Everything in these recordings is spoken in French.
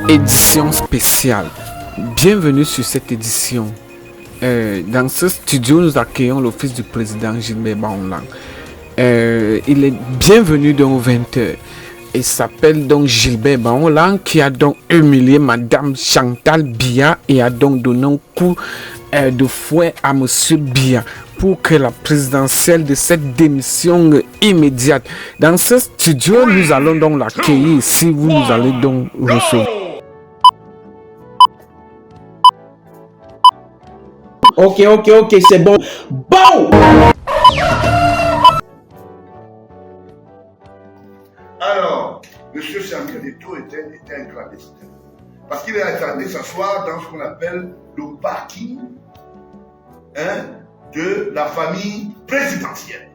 Édition spéciale. Bienvenue sur cette édition. Dans ce studio, nous accueillons l'office du président Gilbert Baonlang. Il est bienvenu dans 20h. Il s'appelle donc Gilbert Baonlang qui a donc humilié Madame Chantal Biya et a donc donné un coup de fouet à Monsieur Biya pour que la présidentielle de cette démission immédiate. Dans ce studio, nous allons donc l'accueillir si vous nous allez donc recevoir. Ok, c'est bon. Bon! Alors, M. Sankadeto était un clandestin. Parce qu'il est allé s'asseoir dans ce qu'on appelle le parking de la famille présidentielle.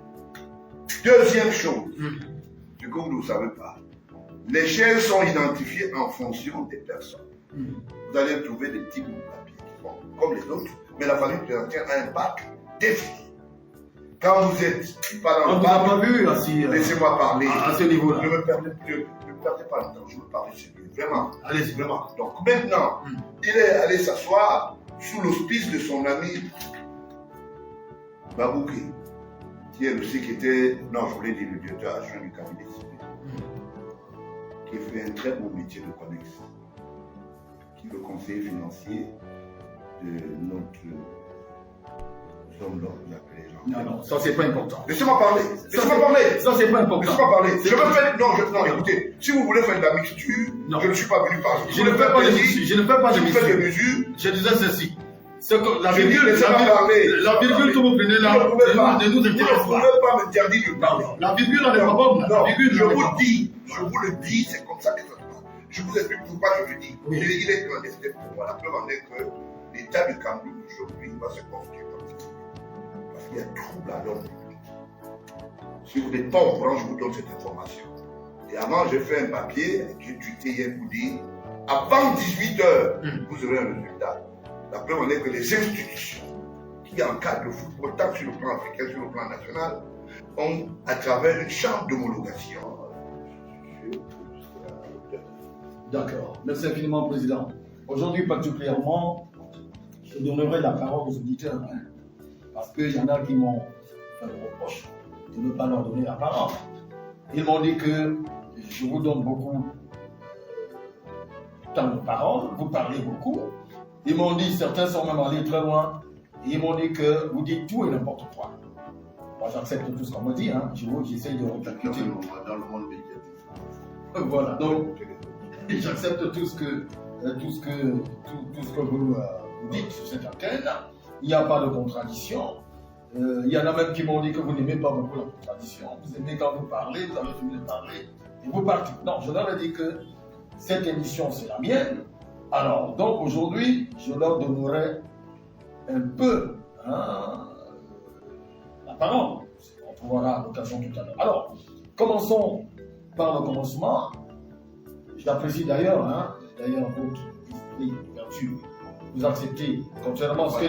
Deuxième chose, ce que vous ne savez pas, les chaises sont identifiées en fonction des personnes. Vous allez trouver des petits bouts de papier qui font comme les autres, mais la famille présidentielle a un bac défini. Quand vous êtes pas dans le bac, laissez-moi parler. À ce niveau-là. Ne me perdez pas le temps, je veux parler sur lui. Vraiment. Allez-y. Vraiment. Donc maintenant, il est allé s'asseoir sous l'hospice de son ami Babouké, qui est le secrétaire, non, je voulais dire le directeur adjoint du cabinet civil, qui fait un très beau métier de connexe, qui est le conseiller financier de notre homme là, vous appelez Jean. Non, ça c'est pas important. Laissez-moi parler. Ça c'est pas important. Laissez-moi parler. Je veux faire. Non, écoutez, si vous voulez faire de la mixture, non. Je ne suis pas venu par Je ne fais pas de mixture. Je ne fais pas de mixture. Des mesures. Je disais ceci. La virgule que vous prenez là, ne nous intéresse pas. Vous ne pouvez pas m'interdire de parler. La virgule, on n'est pas bonne. Je vous le dis, c'est comme ça que ça se passe. Je vous explique pourquoi je le dis. Oui. Il est clandestin pour moi. La preuve en est que l'État du Cameroun aujourd'hui va se constituer politique. Parce qu'il y a trouble à l'ordre public. Si vous n'êtes pas au courant, je vous donne cette information. Et avant, j'ai fait un papier, j'ai tweeté hier pour dire, avant 18h, vous aurez un résultat. La preuve en est que les institutions qui encadrent le football, tant sur le plan africain, sur le plan national, ont, à travers une chambre d'homologation. D'accord. Merci infiniment, Président. Aujourd'hui, particulièrement, je donnerai la parole aux auditeurs, parce qu'il y en a qui m'ont fait le reproche de ne pas leur donner la parole. Ils m'ont dit que je vous donne beaucoup de temps de parole, vous parlez beaucoup. Ils m'ont dit, certains sont même allés très loin, et ils m'ont dit que vous dites tout et n'importe quoi. Moi, j'accepte tout ce qu'on me dit, j'essaie de répercuter. Dans le monde médiatique. Voilà, donc j'accepte tout ce que vous dites sur cette antenne. Il n'y a pas de contradiction. Il y en a même qui m'ont dit que vous n'aimez pas beaucoup la contradiction. Vous aimez quand vous parlez, vous avez fini de parler, et vous partez. Non, je leur ai dit que cette émission, c'est la mienne. Alors, donc aujourd'hui, je leur donnerai un peu la parole. On trouvera l'occasion tout à l'heure. Alors, commençons par le commencement. J'apprécie d'ailleurs votre esprit d'ouverture. Vous acceptez, contrairement à ce que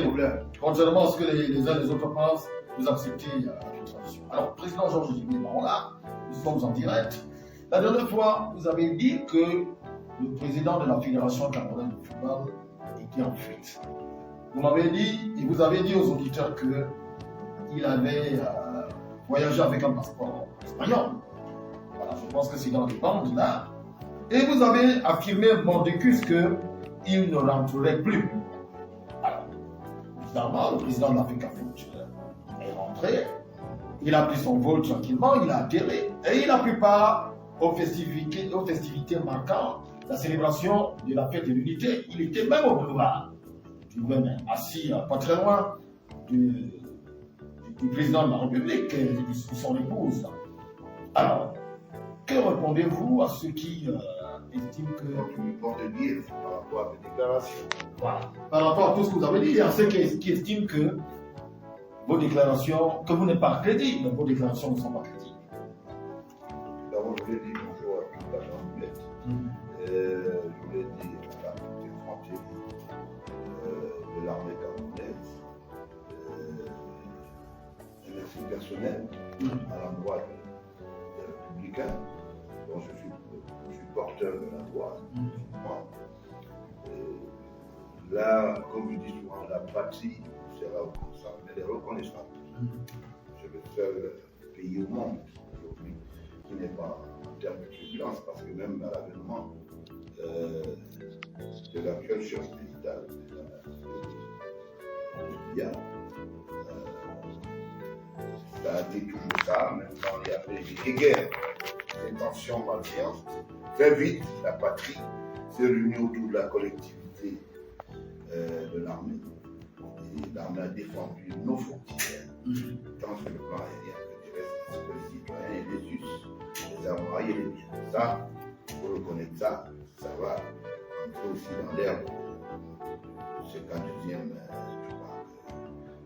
les uns et les autres pensent, vous acceptez la contradiction. Alors, président Georges Gilbert Baonlang, nous sommes en direct. La dernière fois, vous avez dit que le président de la Fédération camerounaise de football était en fuite. Vous m'avez dit, et vous avez dit aux auditeurs qu'il avait voyagé avec un passeport espagnol. Voilà, je pense que c'est dans les bandes là. Et vous avez affirmé mordicus qu'il ne rentrerait plus. Alors, évidemment, le président de l'Africa Foot est rentré. Il a pris son vol tranquillement, il a atterri. Et il a pris part aux festivités marquant la célébration de la fête de l'unité. Il était même au boulevard. Je me mets assis pas très loin du président de la République et de son épouse. Alors, que répondez-vous à ceux qui estiment que... Tu me portes dire par rapport à mes déclarations. Voilà. Par rapport à tout ce que vous avez dit, il y a ceux qui estiment que vos déclarations, que vous n'êtes pas crédible, mais vos déclarations ne sont pas crédibles. D'abord, je voulais dire bonjour à toute la jambe. Je voulais dire à la infanterie de l'armée camerounaise, un merci personnel à l'endroit des républicains, dont je suis porteur de la loi, là, comme je dis souvent, la patrie sera reconnaissante, mais elle est reconnaissante. C'est le seul pays au monde aujourd'hui qui n'est pas en termes de turbulence, parce que même à l'avènement de l'actuel chef de l'État, ça a été toujours ça, même quand il y avait des guerres, des tensions malveillantes. Très vite, la patrie s'est réunie autour de la collectivité de l'armée. Et l'armée a défendu nos frontières, tant sur le plan aérien que terrestre, ainsi que les citoyens et les us, les avoirs et les biens. Ça, pour reconnaître ça, ça va entrer aussi dans l'ère de ce 42e,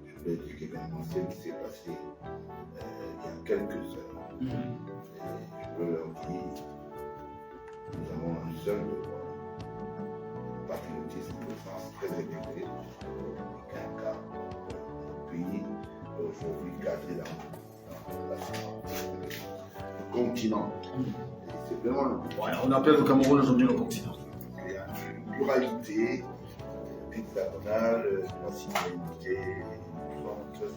je vais dire événementiel qui s'est passé il y a quelques heures. Et je veux leur dire, nous avons un seul patriotisme au sens très élevé, qu'un cas, un pays aujourd'hui cadré dans la sécurité du continent. C'est vraiment le Voilà, on appelle le Cameroun aujourd'hui le continent. Il y a une pluralité hexagonale, la citoyenneté, nous sommes très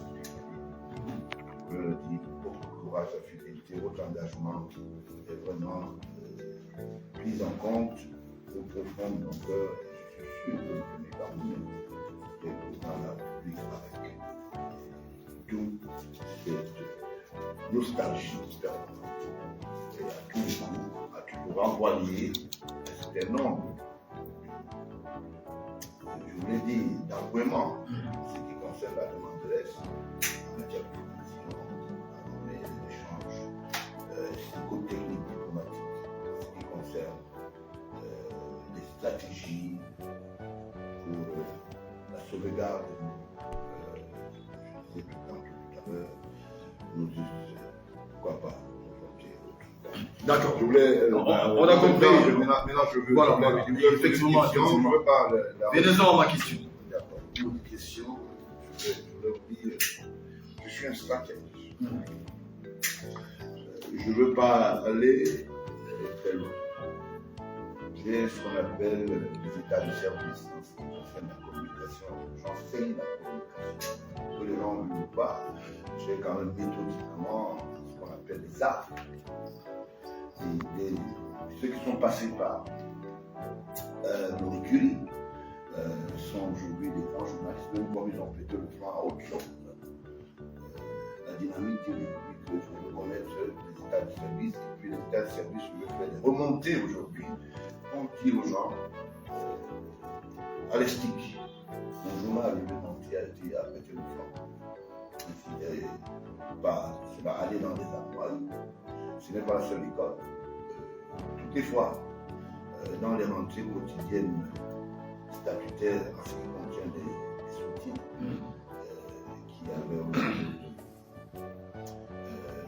je le dis, beaucoup de courage, de fidélité, votre engagement est vraiment pris en compte au profond de nos cœurs. Je suis sûr que vous venez parmi nous, et vous dans la République avec toute cette nostalgie permanente. Et à toujours renvoyer un certain nombre, je vous l'ai dit, d'engouement, ce qui concerne la demande de l'Est, en matière de psychotechnique diplomatique, ce qui concerne les stratégies pour la sauvegarde, je disais tout à l'heure, nous pourquoi pas, D'accord. Je voulais. On a compris. Maintenant, je veux. Voilà, effectivement. Je veux pas. Venez-en à ma question. D'accord. Une question, je voulais vous dire, je suis un stratège. Je ne veux pas aller très loin. J'ai ce qu'on appelle les états de service en ce qui concerne la communication. J'enseigne la communication. Que les gens ne voient pas, j'ai quand même méthodiquement ce qu'on appelle les arts. Ceux qui sont passés par mon écurie sont aujourd'hui des grands journalistes, même comme ils ont pété le flanc à autre chose. La dynamique du public, il faut reconnaître les états de service, et puis les états de service, je veux faire des remontées aujourd'hui. On dit aux gens, à l'estique, mon journal alimentaire a été à péter le flanc. Ça va aller dans les armoires. Ce n'est pas la seule école. Toutes les fois, dans les rentrées quotidiennes statutaires, en ce qui contient des soutiens, qui avaient aussi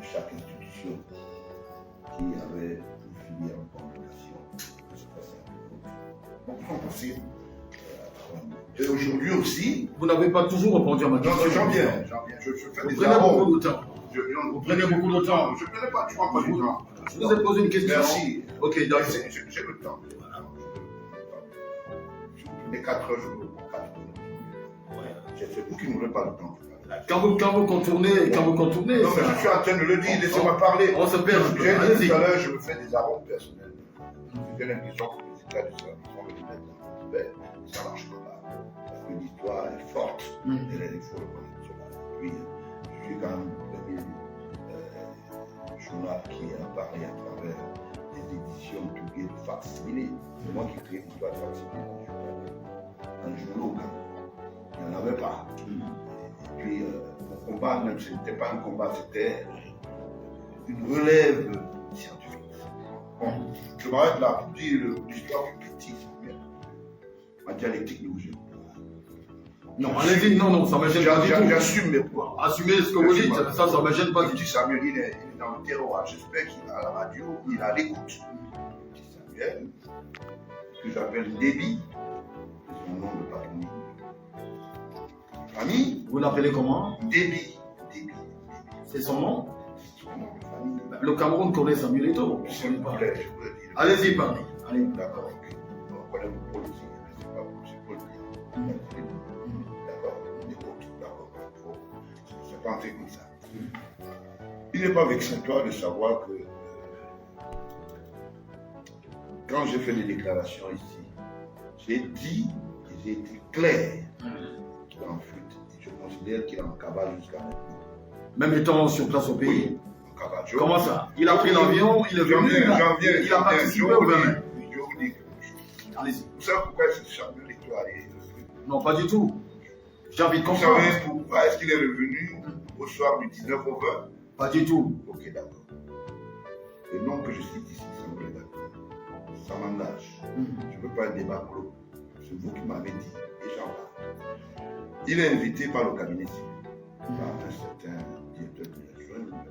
chaque institution qui avait une filière en communication. Donc, on passé. Et aujourd'hui aussi. Vous n'avez pas toujours répondu à ma question. J'en viens. Je fais des prenez beaucoup de temps. Vous prenez beaucoup de temps. Je ne prenais pas, tu vois pas du temps. Je vous ai posé une question. Merci. Ok, d'accord. J'ai le temps. Je prenais 4 heures, je me prends 4 heures. C'est vous qui ne voulez pas le temps. Quand vous contournez, non, mais je suis en train de le dire, laissez-moi parler. On se perd. J'ai dit tout à l'heure, je me fais des arômes personnels. J'ai l'impression que les états de service sont venus mettre dans le verre, ça ne marche pas. Parce que l'histoire est forte, et là, il faut le connaître cela. Puis, je suis quand même le premier journal qui a parlé à travers des éditions publiées de facsimilés. C'est moi qui crée l'histoire de facsimilés dans le journal au Cameroun. Il n'y en avait pas. Et puis, mon combat, même ce n'était pas un combat, c'était une relève scientifique. Bon, je m'arrête là pour dire l'histoire critique. Ma dialectique nous gêne. Non, allez-y, non, ça ne me gêne pas du tout. J'assume mes points. Assumez ce que vous dites, ça ne me gêne pas du tout. Petit Samuel, il est dans le terroir. J'espère qu'il est à la radio, il est à l'écoute. Petit Samuel, que j'appelle Déby, c'est son nom de patronyme. Famille. Vous l'appelez comment? Déby. C'est son nom? Son nom de famille. Le Cameroun connaît Samuel Eto'o. Je vous le dis. Allez-y, parlez. D'accord, ok. On connaît vos politiques, mais c'est pas pour le dire. pas entré comme ça. Il n'est pas vexatoire de savoir que quand j'ai fait des déclarations ici, j'ai dit et j'ai été clair qu'il est en fuite. Et je considère qu'il est en cavale jusqu'à maintenant. Même étant sur place au pays. Oui, en cavale. Comment ça? Il a pris l'avion, il est venu, il a participé au Bénin. Je vous dis quelque chose. Allez-y. Vous savez pourquoi ce Samuel Eto'o est revenu? Non, pas du tout. J'ai envie de Vous comprendre. savez pourquoi est-ce qu'il est revenu au soir du 19 au 20? Pas du tout. Ok, d'accord. Le nom que je cite ici, Samuel est d'accord. Ça m'engage. Je ne veux pas un débat clos. C'est vous qui m'avez dit. Et j'en parle. Il est invité par le cabinet civil. Par un certain directeur de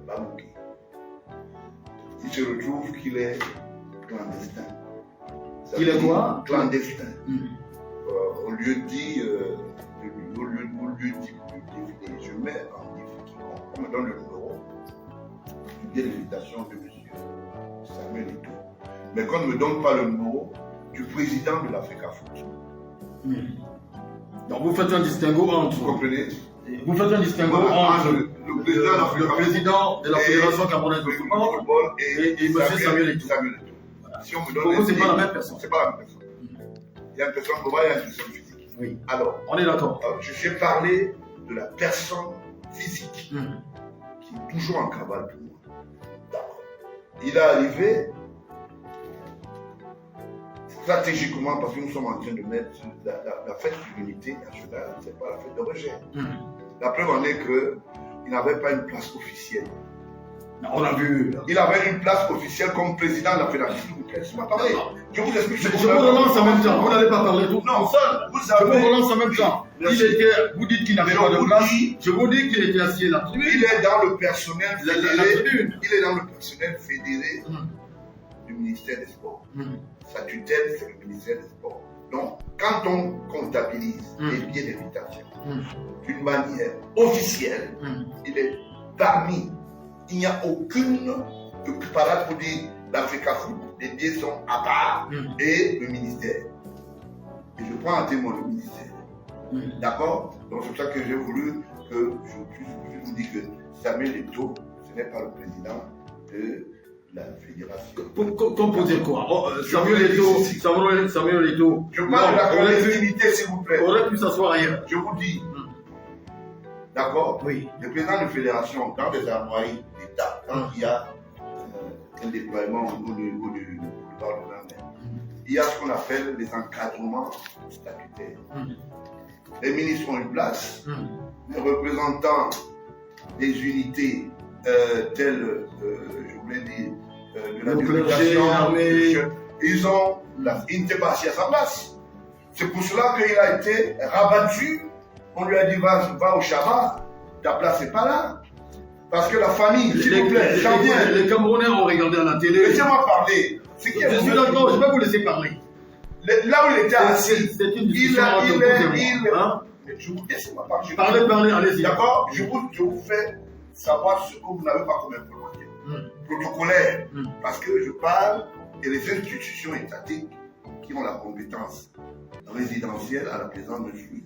la Babouké. Il se retrouve qu'il est clandestin. Il est quoi? Clandestin. On lui dit, au lieu de défiler, je mets en défi quiconque. On me donne le numéro du billet d'invitation de M. Samuel Eto'o. Mais qu'on ne me donne pas le numéro du président de l'Africa Foot. Donc vous faites un distinguo entre. Vous comprenez? Vous faites un distinguo entre le président de la Fédération camerounaise de football et M. Samuel Eto'o. Voilà. Si on me donne pour vous, c'est pas la même personne. C'est pas la même personne. Il y a une personne globale et il y a une personne physique. Oui. Alors, on est d'accord. J'ai parlé de la personne physique qui est toujours en cavale pour moi. D'accord. Il est arrivé stratégiquement parce que nous sommes en train de mettre la fête de l'unité nationale, ce n'est pas la fête de rejet. La preuve en est qu'il n'avait pas une place officielle. On l'a vu. Il avait une place officielle comme président de la fédération. Laissez-moi parler. Je vous explique. Je vous relance en même temps. Vous n'allez pas parler tout seul. Vous Je savez. vous relance en même temps. Vous dites qu'il n'avait pas de place. Je vous dis qu'il était assis là. Il est dans le personnel fédéré. La tribune. Il est dans le personnel fédéré du ministère des Sports. Sa tutelle, c'est le ministère des Sports. Donc, quand on comptabilise les billets d'invitation d'une manière officielle, il est parmi. Il n'y a aucune parade pour dire l'Africa Foot. Les billets sont à part et le ministère. Et je prends à témoin le ministère. D'accord? Donc c'est pour ça que j'ai voulu que je puisse vous dire que Samuel Eto'o, ce n'est pas le président de la fédération. Composez quoi? Samuel Eto'o. Je parle de la collectivité, s'il vous plaît. Aurait pu s'asseoir ailleurs. Je vous dis. D'accord? Oui. Le président de fédération, dans des armoiries d'État, quand il y a un déploiement au niveau du boulevard de la mer, il y a ce qu'on appelle les encadrements statutaires. Les ministres ont une place, les représentants des unités telles, je voulais dire, de la délégation, ils ont ils n'étaient pas assis à sa place. C'est pour cela qu'il a été rabattu. On lui a dit va au Shabbat, ta place n'est pas là. Parce que la famille, s'il vous plaît, j'en viens. Les Camerounais ont regardé à la télé. Laissez-moi parler. Je suis d'accord, je vais vous laisser parler. Là où il était assis, c'est une discussion entre vous et moi. Laissez-moi parler. Parlez, allez-y. D'accord? Je vous fais savoir ce que vous n'avez pas comme information. Protocolaire. Parce que je parle et les institutions étatiques qui ont la compétence résidentielle à la présence de celui.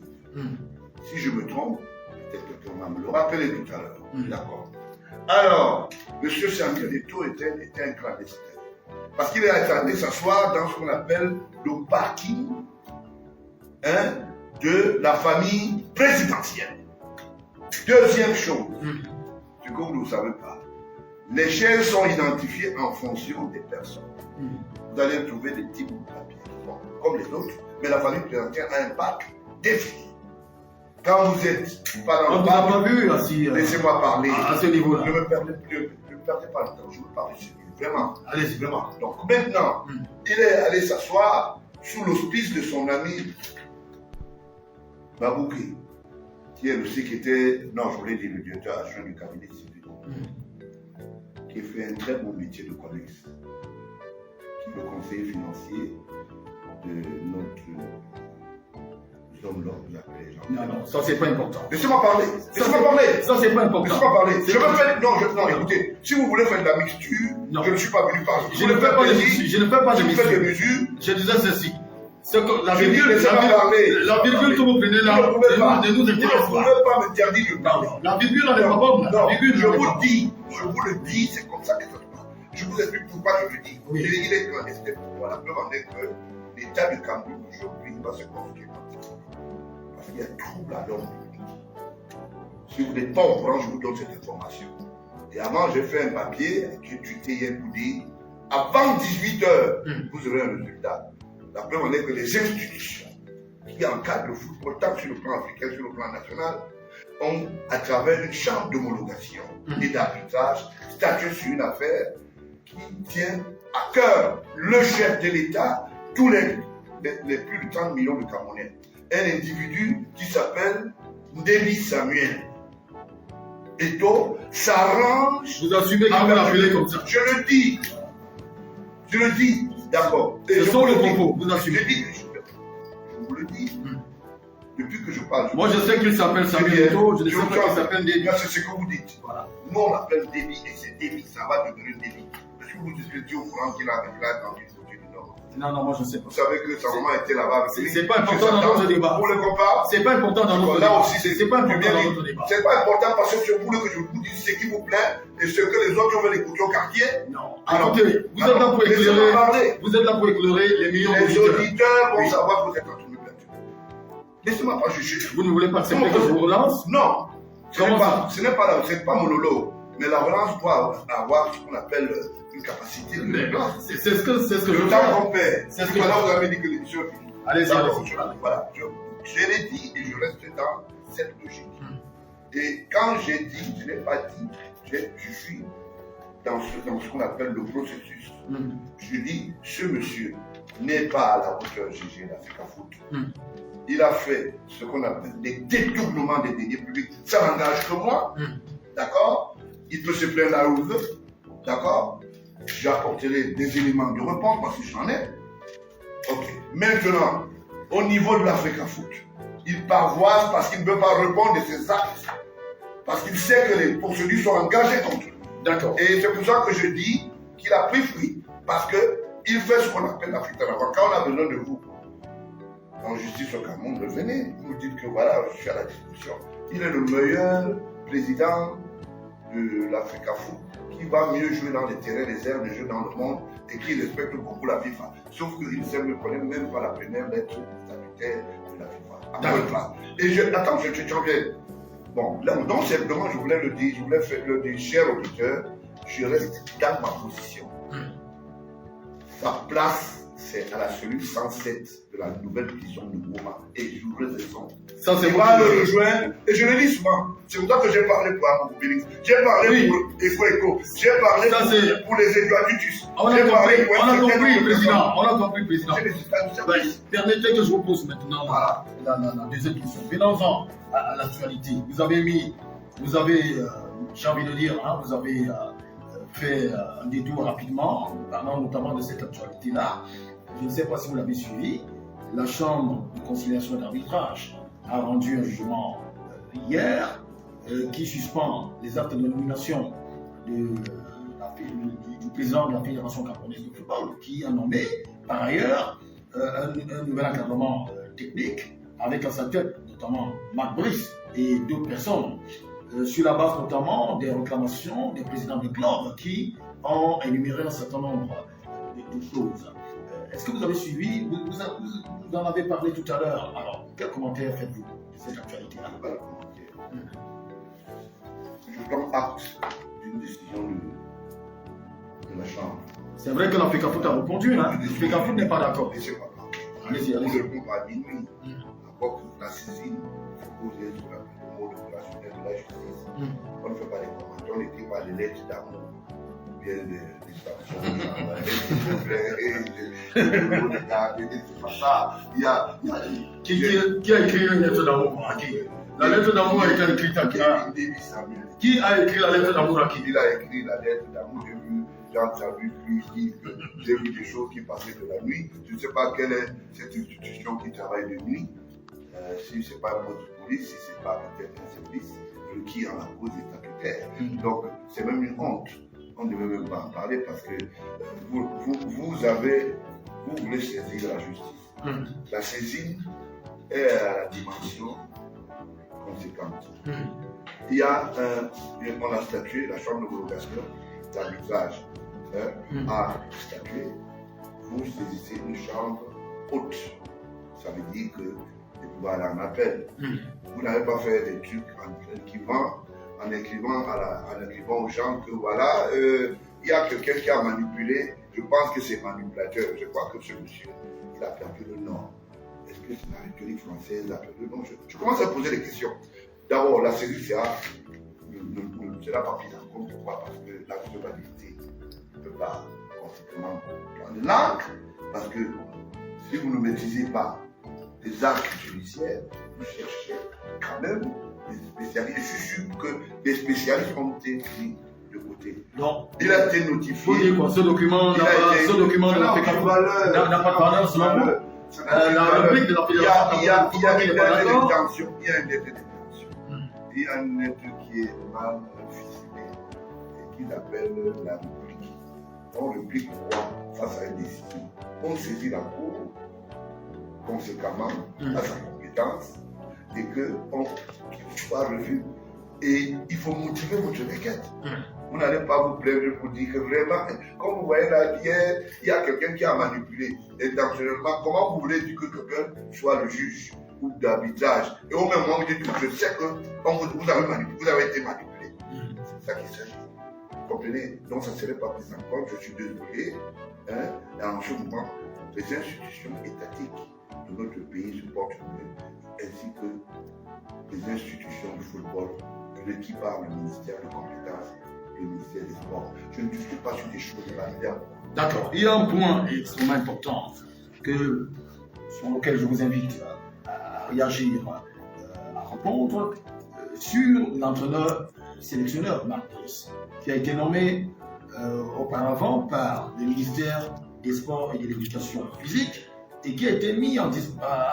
Si je me trompe, peut-être que quelqu'un va me le rappeler tout à l'heure. D'accord. Alors, M. Samuel Eto'o était un clandestin. Parce qu'il est allé s'asseoir dans ce qu'on appelle le parking de la famille présidentielle. Deuxième chose, ce que vous ne savez pas, les chaises sont identifiées en fonction des personnes. Vous allez trouver des types de papiers, comme les autres, mais la famille présidentielle a un pack défini. Quand vous êtes pas dans le parc, pas vu assis. Laissez-moi parler. À ce niveau-là. Ne me perdez pas le temps. Je veux parler sur lui. Vraiment. Allez-y. Vraiment. Donc maintenant, il est allé s'asseoir sous l'hospice de son ami Babouké, qui est le secrétaire, non, je voulais dire le directeur adjoint du cabinet civil, qui fait un très bon métier de connexe, qui est le conseiller financier de notre homme-là, vous appelez les gens. Non, ça c'est pas important. Laissez-moi parler. Laissez-moi parler. Ça c'est pas important. Laissez-moi parler. Je veux faire. Non, écoutez, si vous voulez faire de la mixture, je ne suis pas venu par. Je ne fais pas de mixture. Je ne fais pas de mixture. Vous faites des mesures. Je disais ceci. La Je dis, virgule, laissez-moi parler. la virgule que vous prenez là, Vous ne pouvez pas. ne nous Vous ne intéresse pas. pouvez pas m'interdire de parler. La virgule, on n'est pas bonne. La Non, virgule, je on n'est vous pas le dis, c'est comme ça que ça se passe. Je vous explique pourquoi je le dis. Oui. Il est clandestin pour moi. La preuve en est que l'État du Cameroun aujourd'hui va se constituer. Parce qu'il y a trouble à l'ordre public. Si vous n'êtes pas au courant, je vous donne cette information. Et avant, j'ai fait un papier qui est tweeté hier pour dire avant 18h, vous aurez un résultat. La preuve en est que les institutions qui encadrent le football, tant sur le plan africain que sur le plan national, ont, à travers une chambre d'homologation et d'arbitrage, statué sur une affaire qui tient à cœur le chef de l'État, tous les plus de 30 millions de Camerounais. Un individu qui s'appelle Ndébi Samuel. Et donc, s'arrange. Vous assumez quand vous l'appelez comme ça. Je le dis, d'accord. Ce sont les propos, vous Je assumez. vous le dis. Depuis que je parle. Moi, je sais qu'il s'appelle Samuel Eto'o, je ne sais pas qu'il s'appelle Déby. C'est ce que vous dites. Voilà. Nous, on l'appelle Déby et c'est Déby, ça va devenir Déby. Est-ce que vous étiez au courant qu'il a grandi du côté du Nord? Non, moi, je ne sais pas. Vous savez que sa maman était là-bas avec lui. C'est pas important dans notre débat. Vous le comparez? C'est pas important dans notre Là débat. aussi, C'est pas important dans notre débat. C'est pas important parce que c'est vous que je vous dis ce qui vous plaît et ce que les autres veulent écouter au quartier. Non. Alors, Écoutez, vous êtes là pour laissez-moi parler. éclairer. Vous êtes là pour éclairer les millions Les d'auditeurs. auditeurs vont Oui. savoir que vous êtes en train de me plaindre. Laissez-moi pas juger. Vous ne voulez pas accepter que je vous relance? Non, Comment ça? ce n'est pas monologue. Mais la relance doit avoir ce qu'on appelle une capacité de Mais relance. c'est ce que je Le veux temps faire. qu'on perd. C'est ce Tout que à l'heure, je- vous avez dit que l'émission est finie. Allez-y, D'accord, allez-y. voilà, je l'ai dit et je reste dans cette logique. Et quand j'ai dit, je n'ai pas dit, je suis dans ce qu'on appelle le processus. Je dis, ce monsieur n'est pas à la hauteur GG d'Africa Foot. Il a fait ce qu'on appelle des détournements des deniers publics. Ça n'engage que moi. D'accord? Il peut se plaindre là où il veut. D'accord? J'apporterai des éléments de réponse parce que j'en ai. Ok. Maintenant, au niveau de l'Africa Foot, il pavoise parce qu'il ne peut pas répondre de ses actes. Parce qu'il sait que les poursuites sont engagées contre lui. D'accord. Et c'est pour ça que je dis qu'il a pris fruit. Parce qu'il fait ce qu'on appelle l'Africa d'abord. Quand on a besoin de vous, en justice au Cameroun, revenez. Vous dites que voilà, je suis à la disposition. Il est le meilleur président de l'Africa Foot qui va mieux jouer dans les terrains, les aires de jeu dans le monde et qui respecte beaucoup la FIFA. Sauf qu'il ne connaît même pas la première lettre statutaire de la FIFA. À votre place. Et attends, je reviens. Bon, là, donc simplement, je voulais le dire, je voulais faire le dire, cher auditeur, je reste dans ma position. Sa place, c'est à la cellule 107 de la nouvelle prison de Goma. Et je vous le raison. Ça, c'est Il vous va qui le le rejoindre. Et je le dis souvent. C'est pour ça que j'ai parlé pour Amour Bélix. J'ai parlé Oui. pour Eco. J'ai parlé Ça, c'est- pour les Eduatutus. On a J'ai parlé compris, pour on a un certain compris, nombre de président. personnes. On a compris, président. C'est des systèmes de Ben, service. permettez que je vous pose maintenant Voilà. la deuxième question. Venons-en à l'actualité. Vous avez, j'ai envie de dire, hein, vous avez fait un détour rapidement, en parlant notamment de cette actualité-là. Je ne sais pas si vous l'avez suivi. La Chambre de conciliation et d'arbitrage a rendu un jugement hier qui suspend les actes de nomination du président de la Fédération camerounaise de football, qui a nommé par ailleurs un nouvel encadrement technique avec à sa tête notamment Marc Brice et d'autres personnes sur la base notamment des réclamations des présidents de clubs qui ont énuméré un certain nombre de choses. Est-ce que vous avez suivi, vous en avez parlé tout à l'heure, alors quel commentaire faites-vous de cette actualité-là? Je prends acte d'une décision de la Chambre. C'est vrai que l'Africa Foot a répondu, hein? L'Africa Foot n'est pas d'accord. Laissez pas parler. Allez-y, On allez-y. répond à minuit. Encore que la saisine posée sur le mode opérationnel de la justice. On ne fait pas les commentaires, on n'écrit pas les lettres d'amour. Bien des c'est pas ça. Il y a. Qui a écrit une lettre d'amour à qui? La lettre d'amour a été écrite à qui? Ndébi Samuel. Qui a écrit la lettre d'amour à qui? Il a écrit la lettre d'amour. J'ai entendu lui dire que j'ai vu des choses qui passaient de la nuit. Je ne sais pas quelle est cette institution qui travaille de nuit. Si ce n'est pas un poste de police, si ce n'est pas peut-être un service qui en la cause est statutaire. Donc, c'est même une honte. On ne devait même pas en parler parce que vous voulez saisir la justice. La saisine est à la dimension conséquente. Il y a on a statué, la chambre d'homologation, l'arbitrage a statué, vous saisissez une chambre haute. Ça veut dire que vous pouvez aller en appel. Vous n'avez pas fait des trucs en écrivant aux gens que voilà, il y a quelqu'un qui a manipulé, je pense que c'est manipulateur, je crois que ce monsieur, il a perdu le nom. Est-ce que c'est la République française a perdu le nom? Je commence à poser des questions. D'abord, la saisie sera pas prise en compte. Pourquoi? Parce que la recevabilité ne peut pas conséquemment prendre de langue, parce que si vous ne maîtrisez pas les actes judiciaires, vous cherchez quand même des spécialistes. Je suis sûr que des spécialistes ont été pris de côté. Non. Il a été notifié. Faut dire quoi, ce document n'a pas de valeur selon vous. La rubrique de la fédération. Il y a une lettre d'intention. Il y a une lettre qui est mal ficelée et qui s'appelle la rubrique. On rubrique quoi face à une décision? On saisit la Cour conséquemment à sa compétence et qu'il soit revu. Et il faut motiver votre requête. Vous n'allez pas vous plaindre pour dire que vraiment, comme vous voyez là, il y a quelqu'un qui a manipulé intentionnellement. Comment vous voulez dire que quelqu'un soit le juge ou d'arbitrage? Et au même moment, vous dites que je sais que vous avez été manipulé. C'est ça qui s'agit. Vous comprenez? Donc ça ne serait pas pris en compte. Je suis désolé. En ce moment, les institutions étatiques de notre pays se portent mieux, ainsi que les institutions du football, qui parlent le ministère de compétences, le ministère des Sports. Je ne discute pas sur des choses de la vie. D'accord. Il y a un point extrêmement important sur lequel je vous invite à réagir, à répondre sur l'entraîneur sélectionneur Marc Brice, qui a été nommé auparavant par le ministère des Sports et de l'Éducation physique et qui a été mis à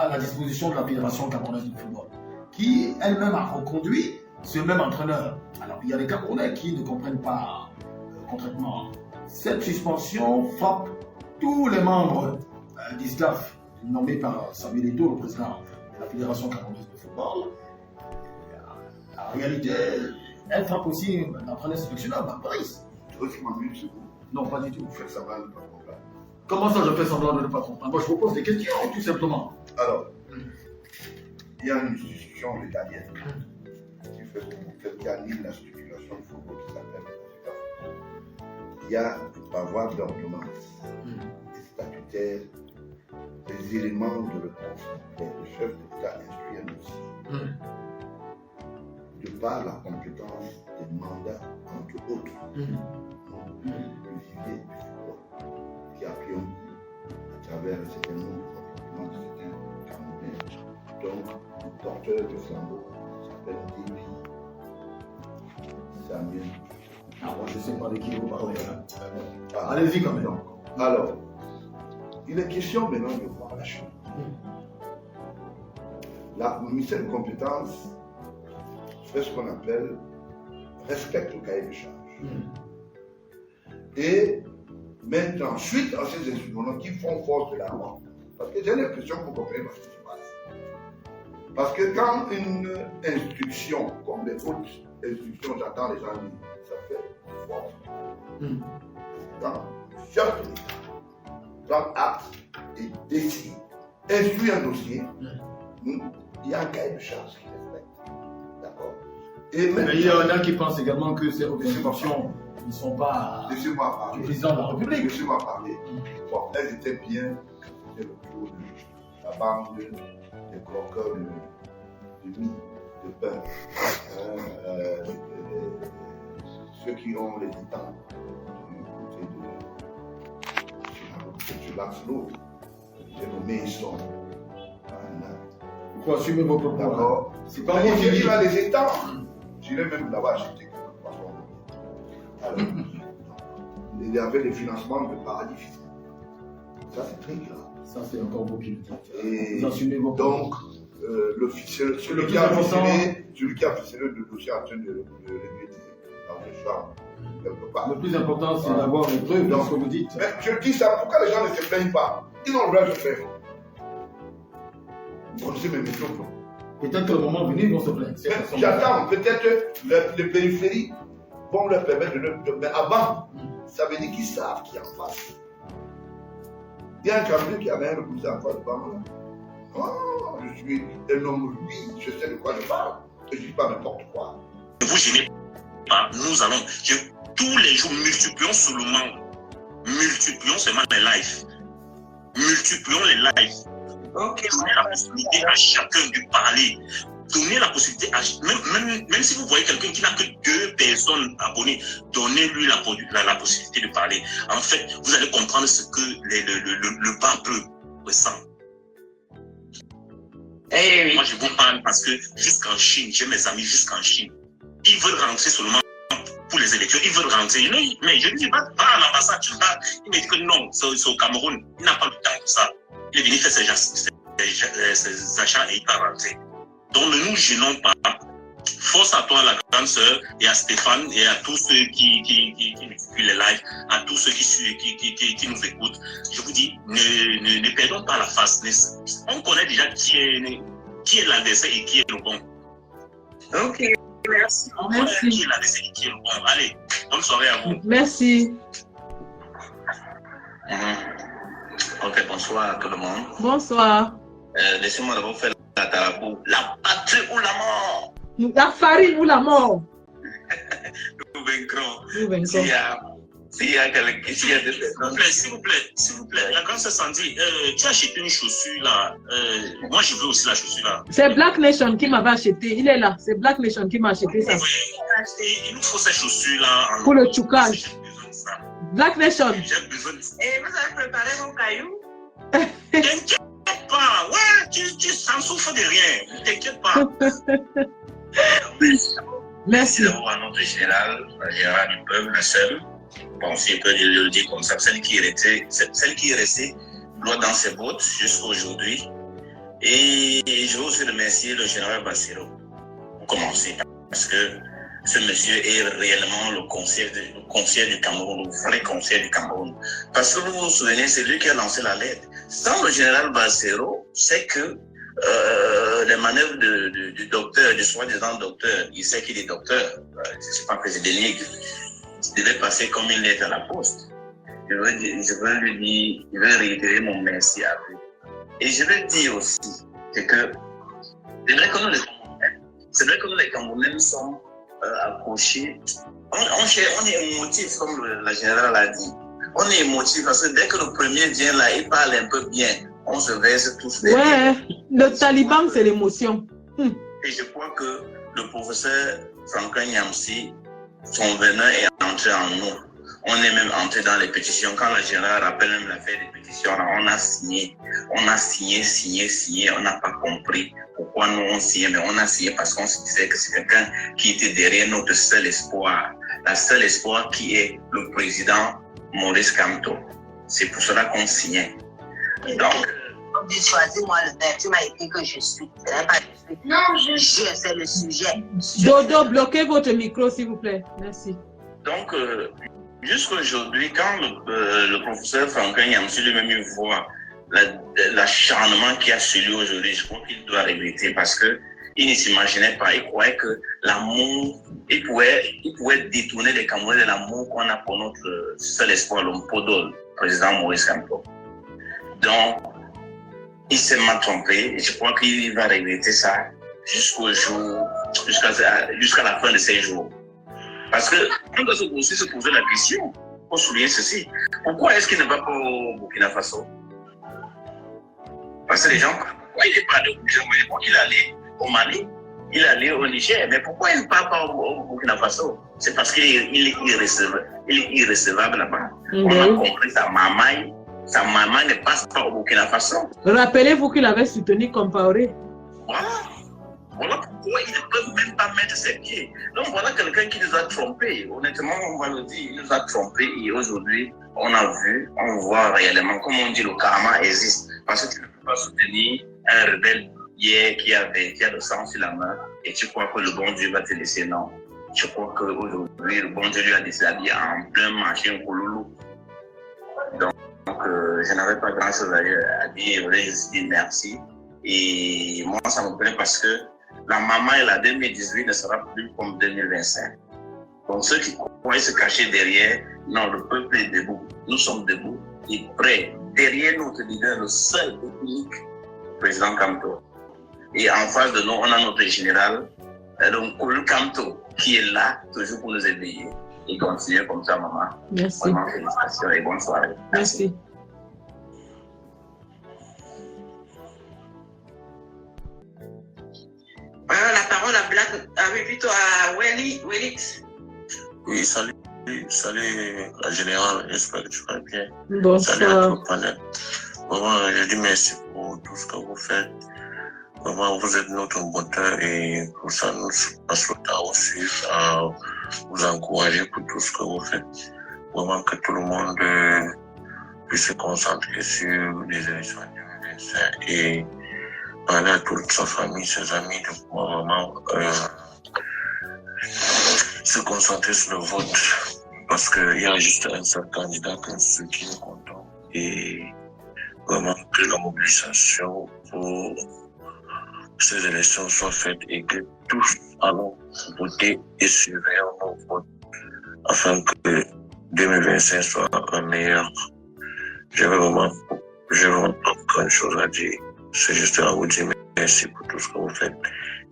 la disposition de la Fédération camerounaise de football, qui elle-même a reconduit ce même entraîneur. Alors, il y a des Camerounais qui ne comprennent pas concrètement. Cette suspension frappe tous les membres du staff nommé par Samuel Eto'o, le président de la Fédération camerounaise de football. En réalité, elle frappe aussi l'entraîneur sélectionneur, Marc Brice. Non, pas du tout. Vous faites semblant de ne pas comprendre. Comment ça, je fais semblant de ne pas comprendre? Moi, je vous pose des questions, tout simplement. Alors, il y a une institution régalienne qui anime la structuration du football qui s'appelle la. Il y a par voie d'ordonnance des statutaires, des éléments de réponse. Le chef d'État instruit un dossier. De par la compétence des mandats, entre autres, le vivier du football, qui a pris un coup à travers un certain nombre de comportements de certains Camerounais. Donc, le porteur de flambeau s'appelle Déby Samuel. Moi, je ne sais pas de qui vous parlez. Allez-y quand même. Donc, alors, il est question maintenant de voir la chose. Le ministère de compétences fait ce qu'on appelle respecte le cahier de charge. Et maintenant, suite à ces instruments qui font force de la loi, parce que j'ai l'impression que vous comprenez ce qui se passe. Parce que quand une instruction, comme les autres instructions, j'entends les gens dire, ça fait force. Quand chef de l'État prend acte et décide, instruit un dossier, il y a un cahier de charge qui respecte. D'accord? Mais il y en a qui pensent également que ces observations ne sont pas du président de la République. Laissez-moi parler. Bon, elles étaient bien, c'était le tour de la bande des croqueurs de mie, de pain. Ceux qui ont les étangs du côté de Lancelot, j'ai nommé Isson. Il faut assumer vos propos. D'accord. C'est pas vous qui dit les étangs. J'irai même là-bas acheter quelque poisson. Alors, il y avait des financements de paradis fiscaux. Ça, c'est très grave. Ça, c'est encore vous qui le dites. Et vous assumez vos donc, celui qui a ficelé le dossier en train de regretter dans une chambre, quelque part. Le plus important, c'est d'avoir les preuves de ce que vous dites. Mais je dis ça, pourquoi les gens ne se plaignent pas? Ils ont le droit de se faire. Vous connaissez mes méthodes, non? Peut-être le moment venu, ils vont se plaindre. J'attends, peut-être les périphéries vont leur permettre mais avant, ça veut dire qu'ils savent qui est en face. Il y a un camion qui a rien repoussé en face de moi. Oh, je suis un homme, oui, je sais de quoi je parle. Je ne dis pas n'importe quoi. Ne vous gênez pas, nous allons, tous les jours, multiplions seulement, multiplions seulement les lives. Multiplions les lives. Donnez la possibilité à chacun de parler. Donnez la possibilité à même si vous voyez quelqu'un qui n'a que 2 personnes abonnées, donnez-lui la possibilité de parler. En fait, vous allez comprendre ce que le peuple ressent. Hey, moi, je vous parle parce que jusqu'en Chine, j'ai mes amis jusqu'en Chine. Ils veulent rentrer seulement pour les élections. Ils veulent rentrer. Mais je ne dis pas à l'ambassade. Il me dit que non, c'est au Cameroun. Il n'a pas le temps pour ça. Il est venu faire ses achats et il va rentrer. Donc ne nous gênons pas. Force à toi, la grande sœur, et à Stéphane, et à tous ceux qui suivent les lives, à tous ceux qui nous écoutent. Je vous dis, ne perdons pas la face. On connaît déjà qui est l'adversaire et qui est le bon. Ok, merci. On connaît qui est l'adversaire et qui est le bon. Allez, bonne soirée à vous. Merci. Ok, bonsoir à tout le monde. Bonsoir. Laissez-moi d'abord faire la tarabou. La patrie ou la mort? La farine ou la mort? Nous vaincrons. Nous vaincrons. S'il y a quelqu'un qui s'il y a des personnes. S'il vous plaît, la grande sœur Sandy, tu as acheté une chaussure là. Moi, je veux aussi la chaussure là. C'est Black Nation qui m'avait acheté. Il est là. C'est Black Nation qui m'a acheté ça. Oui, il nous faut ces chaussures là. Pour le tchoukage. J'ai besoin de ça. Black Nation. J'ai besoin de ça. Et vous avez préparé vos cailloux? T'inquiète pas. Ouais, tu s'en souffres de rien. T'inquiète pas. Merci. D'abord à notre général du peuple, le seul. Bon, si je peux le dire comme ça, celle qui est restée droit dans ses bottes jusqu'à aujourd'hui. Et je veux aussi remercier le général Bassero pour commencer, parce que ce monsieur est réellement le conseiller du Cameroun, le vrai conseiller du Cameroun. Parce que vous vous souvenez, c'est lui qui a lancé la lettre. Sans le général Bassero, c'est que les manœuvres du docteur, du soi-disant docteur, il sait qu'il est docteur, c'est pas que je dénigre, il devait passer comme une lettre à la poste. Je veux lui dire, je veux réitérer mon merci à lui. Et je veux dire aussi, c'est que c'est vrai que nous les Camerounais, nous sommes accrochés. On est émotifs, comme la générale a dit. On est émotifs parce que dès que le premier vient là, il parle un peu bien, on se verse tous les Ouais, le taliban, c'est l'émotion. Et je crois que le professeur Franklin Nyamsi, son venin est entré en nous. On est même entré dans les pétitions. Quand le général rappelle même l'affaire des pétitions, là, on a signé. On a signé. On n'a pas compris pourquoi nous on signait, mais on a signé parce qu'on se disait que c'est quelqu'un qui était derrière notre seul espoir. La seule espoir qui est le président Maurice Kamto. C'est pour cela qu'on signait. Donc, choisis-moi le verbe. Tu m'as écrit que je suis. C'est pas je suis. Non, c'est le sujet. Dodo, bloquez votre micro, s'il vous plaît. Merci. Donc, jusqu'à aujourd'hui, quand le professeur Franklin Nyamsi lui-même voit l'acharnement qu'il y a sur lui aujourd'hui, je crois qu'il doit regretter parce qu'il ne s'imaginait pas, il croyait que l'amour, il pouvait détourner les Camerounais de l'amour qu'on a pour notre seul espoir, l'homme Podol, président Maurice Kamto. Donc, il s'est mal trompé et je crois qu'il va regretter ça jusqu'à la fin de ses jours. Parce que on doit aussi se poser la question pour souligner ceci. Pourquoi est-ce qu'il ne va pas au Burkina Faso? Parce que les gens, pourquoi il n'est pas allé au Burkina Faso? Pourquoi il est allé au Mali? Il est allé au Niger. Mais pourquoi il ne part pas au Burkina Faso? C'est parce qu'il est irrécevable là-bas. On a compris sa maman ne passe pas au Burkina Faso. Rappelez-vous qu'il avait soutenu Compaoré. Voilà pourquoi ils ne peuvent même pas mettre ses pieds. Donc voilà quelqu'un qui nous a trompés. Honnêtement, on va le dire, il nous a trompés. Et aujourd'hui, on voit réellement, comme on dit, le karma existe. Parce que tu ne peux pas soutenir un rebelle hier qui a le sang sur la main et tu crois que le bon Dieu va te laisser. Non. Je crois qu'aujourd'hui, le bon Dieu lui a décidé d'habiller en plein marché en Kouloulou. Donc je n'avais pas grand chose à dire. Je voulais juste dire merci. Et moi, ça me plaît parce que la maman et la 2018 ne sera plus comme 2025. Donc ceux qui croient se cacher derrière, non, le peuple est debout. Nous sommes debout et prêts. Derrière notre leader, le seul et unique, le président Kamto. Et en face de nous, on a notre général, donc Koulou Kamto, qui est là, toujours pour nous éveiller. Et continuer comme ça, maman. Merci. Vraiment, félicitations et bonne soirée. Merci. La parole à Black, plutôt à Wellix. Oui, salut la générale, j'espère que tu vas bien. Bonsoir. Salut à tout le panel. Vraiment, je dis merci pour tout ce que vous faites. Vraiment, vous êtes notre moteur et pour ça, nous passons le temps aussi à vous encourager pour tout ce que vous faites. Vraiment que tout le monde puisse se concentrer sur les élections 2025 et parler à toute sa famille, ses amis, de pouvoir vraiment se concentrer sur le vote. Parce qu'il y a juste un seul candidat qui est content. Et vraiment que la mobilisation pour ces élections soit faite et que tous allons voter et surveiller nos votes afin que 2025 soit un meilleur. J'ai vraiment pas grand chose à dire. C'est juste à vous dire merci pour tout ce que vous faites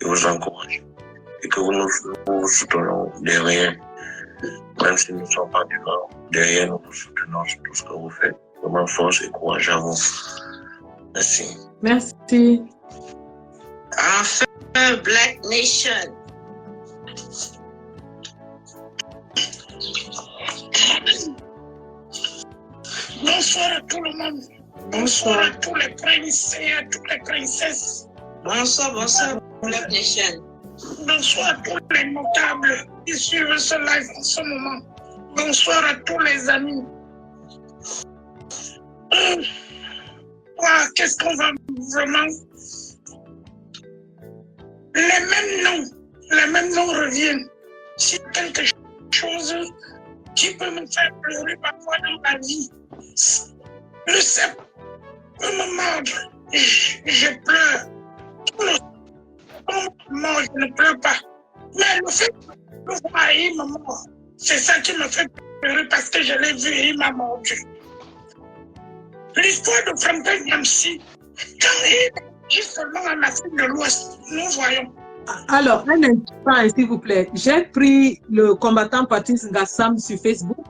et vous encourager. Et que nous soutenons derrière, même si nous ne sommes pas devant, derrière nous soutenons tout ce que vous faites. Vraiment force et courage à vous. Merci. Merci. Enfin, Black Nation. Bonsoir à tout le monde. Bonsoir à tous les princes et à toutes les princesses. Bonsoir, Black Nation. Bonsoir à tous les notables qui suivent ce live en ce moment. Bonsoir à tous les amis. Qu'est-ce qu'on va vraiment... Les mêmes noms reviennent. Si quelque chose qui peut me faire pleurer parfois dans la vie, le cep peut me mordre. Je pleure. Tout le mort, je ne pleure pas. Mais le fait de voir il me mord, c'est ça qui me fait pleurer parce que je l'ai vu et il m'a mordu. L'histoire de Franklin Nyamsi, quand il est seulement en Afrique de l'Ouest, nous voyons. Alors, un instant, s'il vous plaît. J'ai pris le combattant Patrice Ngassam sur Facebook.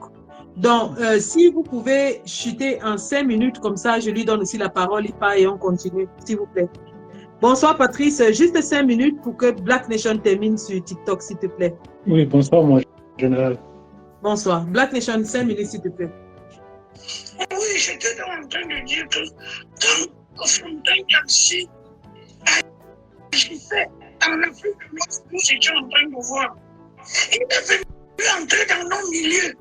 Donc, si vous pouvez chuter en 5 minutes, comme ça, je lui donne aussi la parole, il part et on continue, s'il vous plaît. Bonsoir Patrice, juste 5 minutes pour que Black Nation termine sur TikTok, s'il te plaît. Oui, bonsoir, mon général. Bonsoir. Black Nation, 5 minutes, s'il te plaît. Oui, j'étais en train de dire que quand Fontaine Nyamsi agissait en Afrique de l'Ouest, nous étions en train de voir. Il est venu entrer dans nos milieux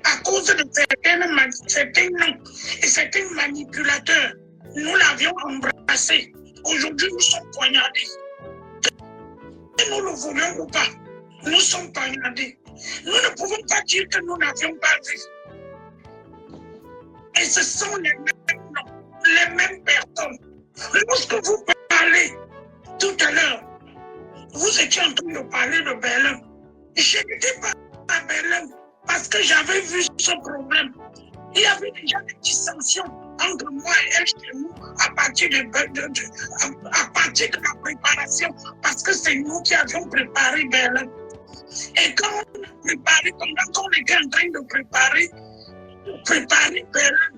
à cause de certains noms et certains manipulateurs. Nous l'avions embrassé. Aujourd'hui, nous sommes poignardés. Et nous le voulions ou pas, nous sommes poignardés. Nous ne pouvons pas dire que nous n'avions pas vu. Et ce sont les mêmes noms, les mêmes personnes. Lorsque vous parlez tout à l'heure, vous étiez en train de parler de Berlin. Je n'étais pas à Berlin parce que j'avais vu ce problème. Il y avait déjà des dissensions entre moi et elle chez nous à partir de la préparation, parce que c'est nous qui avions préparé Berlin. Et quand on a préparé, pendant qu'on était en train de préparer Berlin,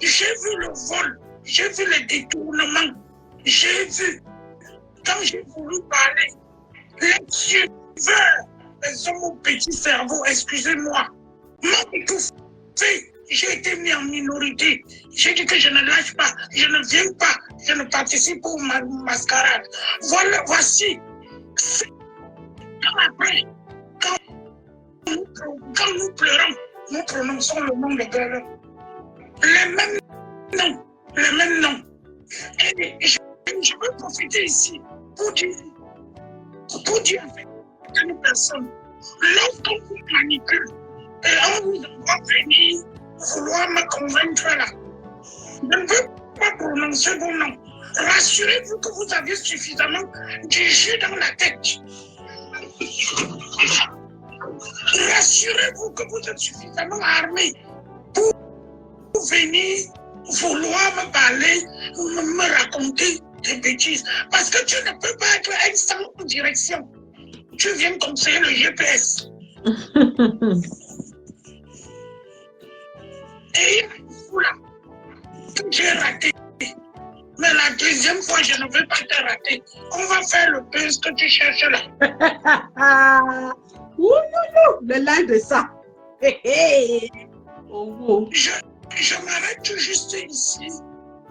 j'ai vu le vol, j'ai vu les détournements, j'ai vu, quand j'ai voulu parler, les suiveurs, les hommes au petit cerveau, excusez-moi, m'ont étouffé. J'ai été mis en minorité. J'ai dit que je ne lâche pas, je ne viens pas, je ne participe pas aux mascarades. Voilà, voici. Après, quand nous pleurons, nous prononçons le nom de Berlin. Les mêmes noms. Et je veux profiter ici pour dire à certaines personnes, lorsqu'on vous manipule et on vous envoie venir vouloir me convaincre là, je ne veux pas prononcer vos noms. Rassurez-vous que vous avez suffisamment du jus dans la tête. Rassurez-vous que vous êtes suffisamment armé pour venir vouloir me parler, me raconter des bêtises. Parce que tu ne peux pas être un sans direction. Tu viens conseiller le GPS. Et voilà, que j'ai raté. Mais la deuxième fois, je ne veux pas te rater. On va faire le buzz que tu cherches là. Le live de ça. Je m'arrête juste ici.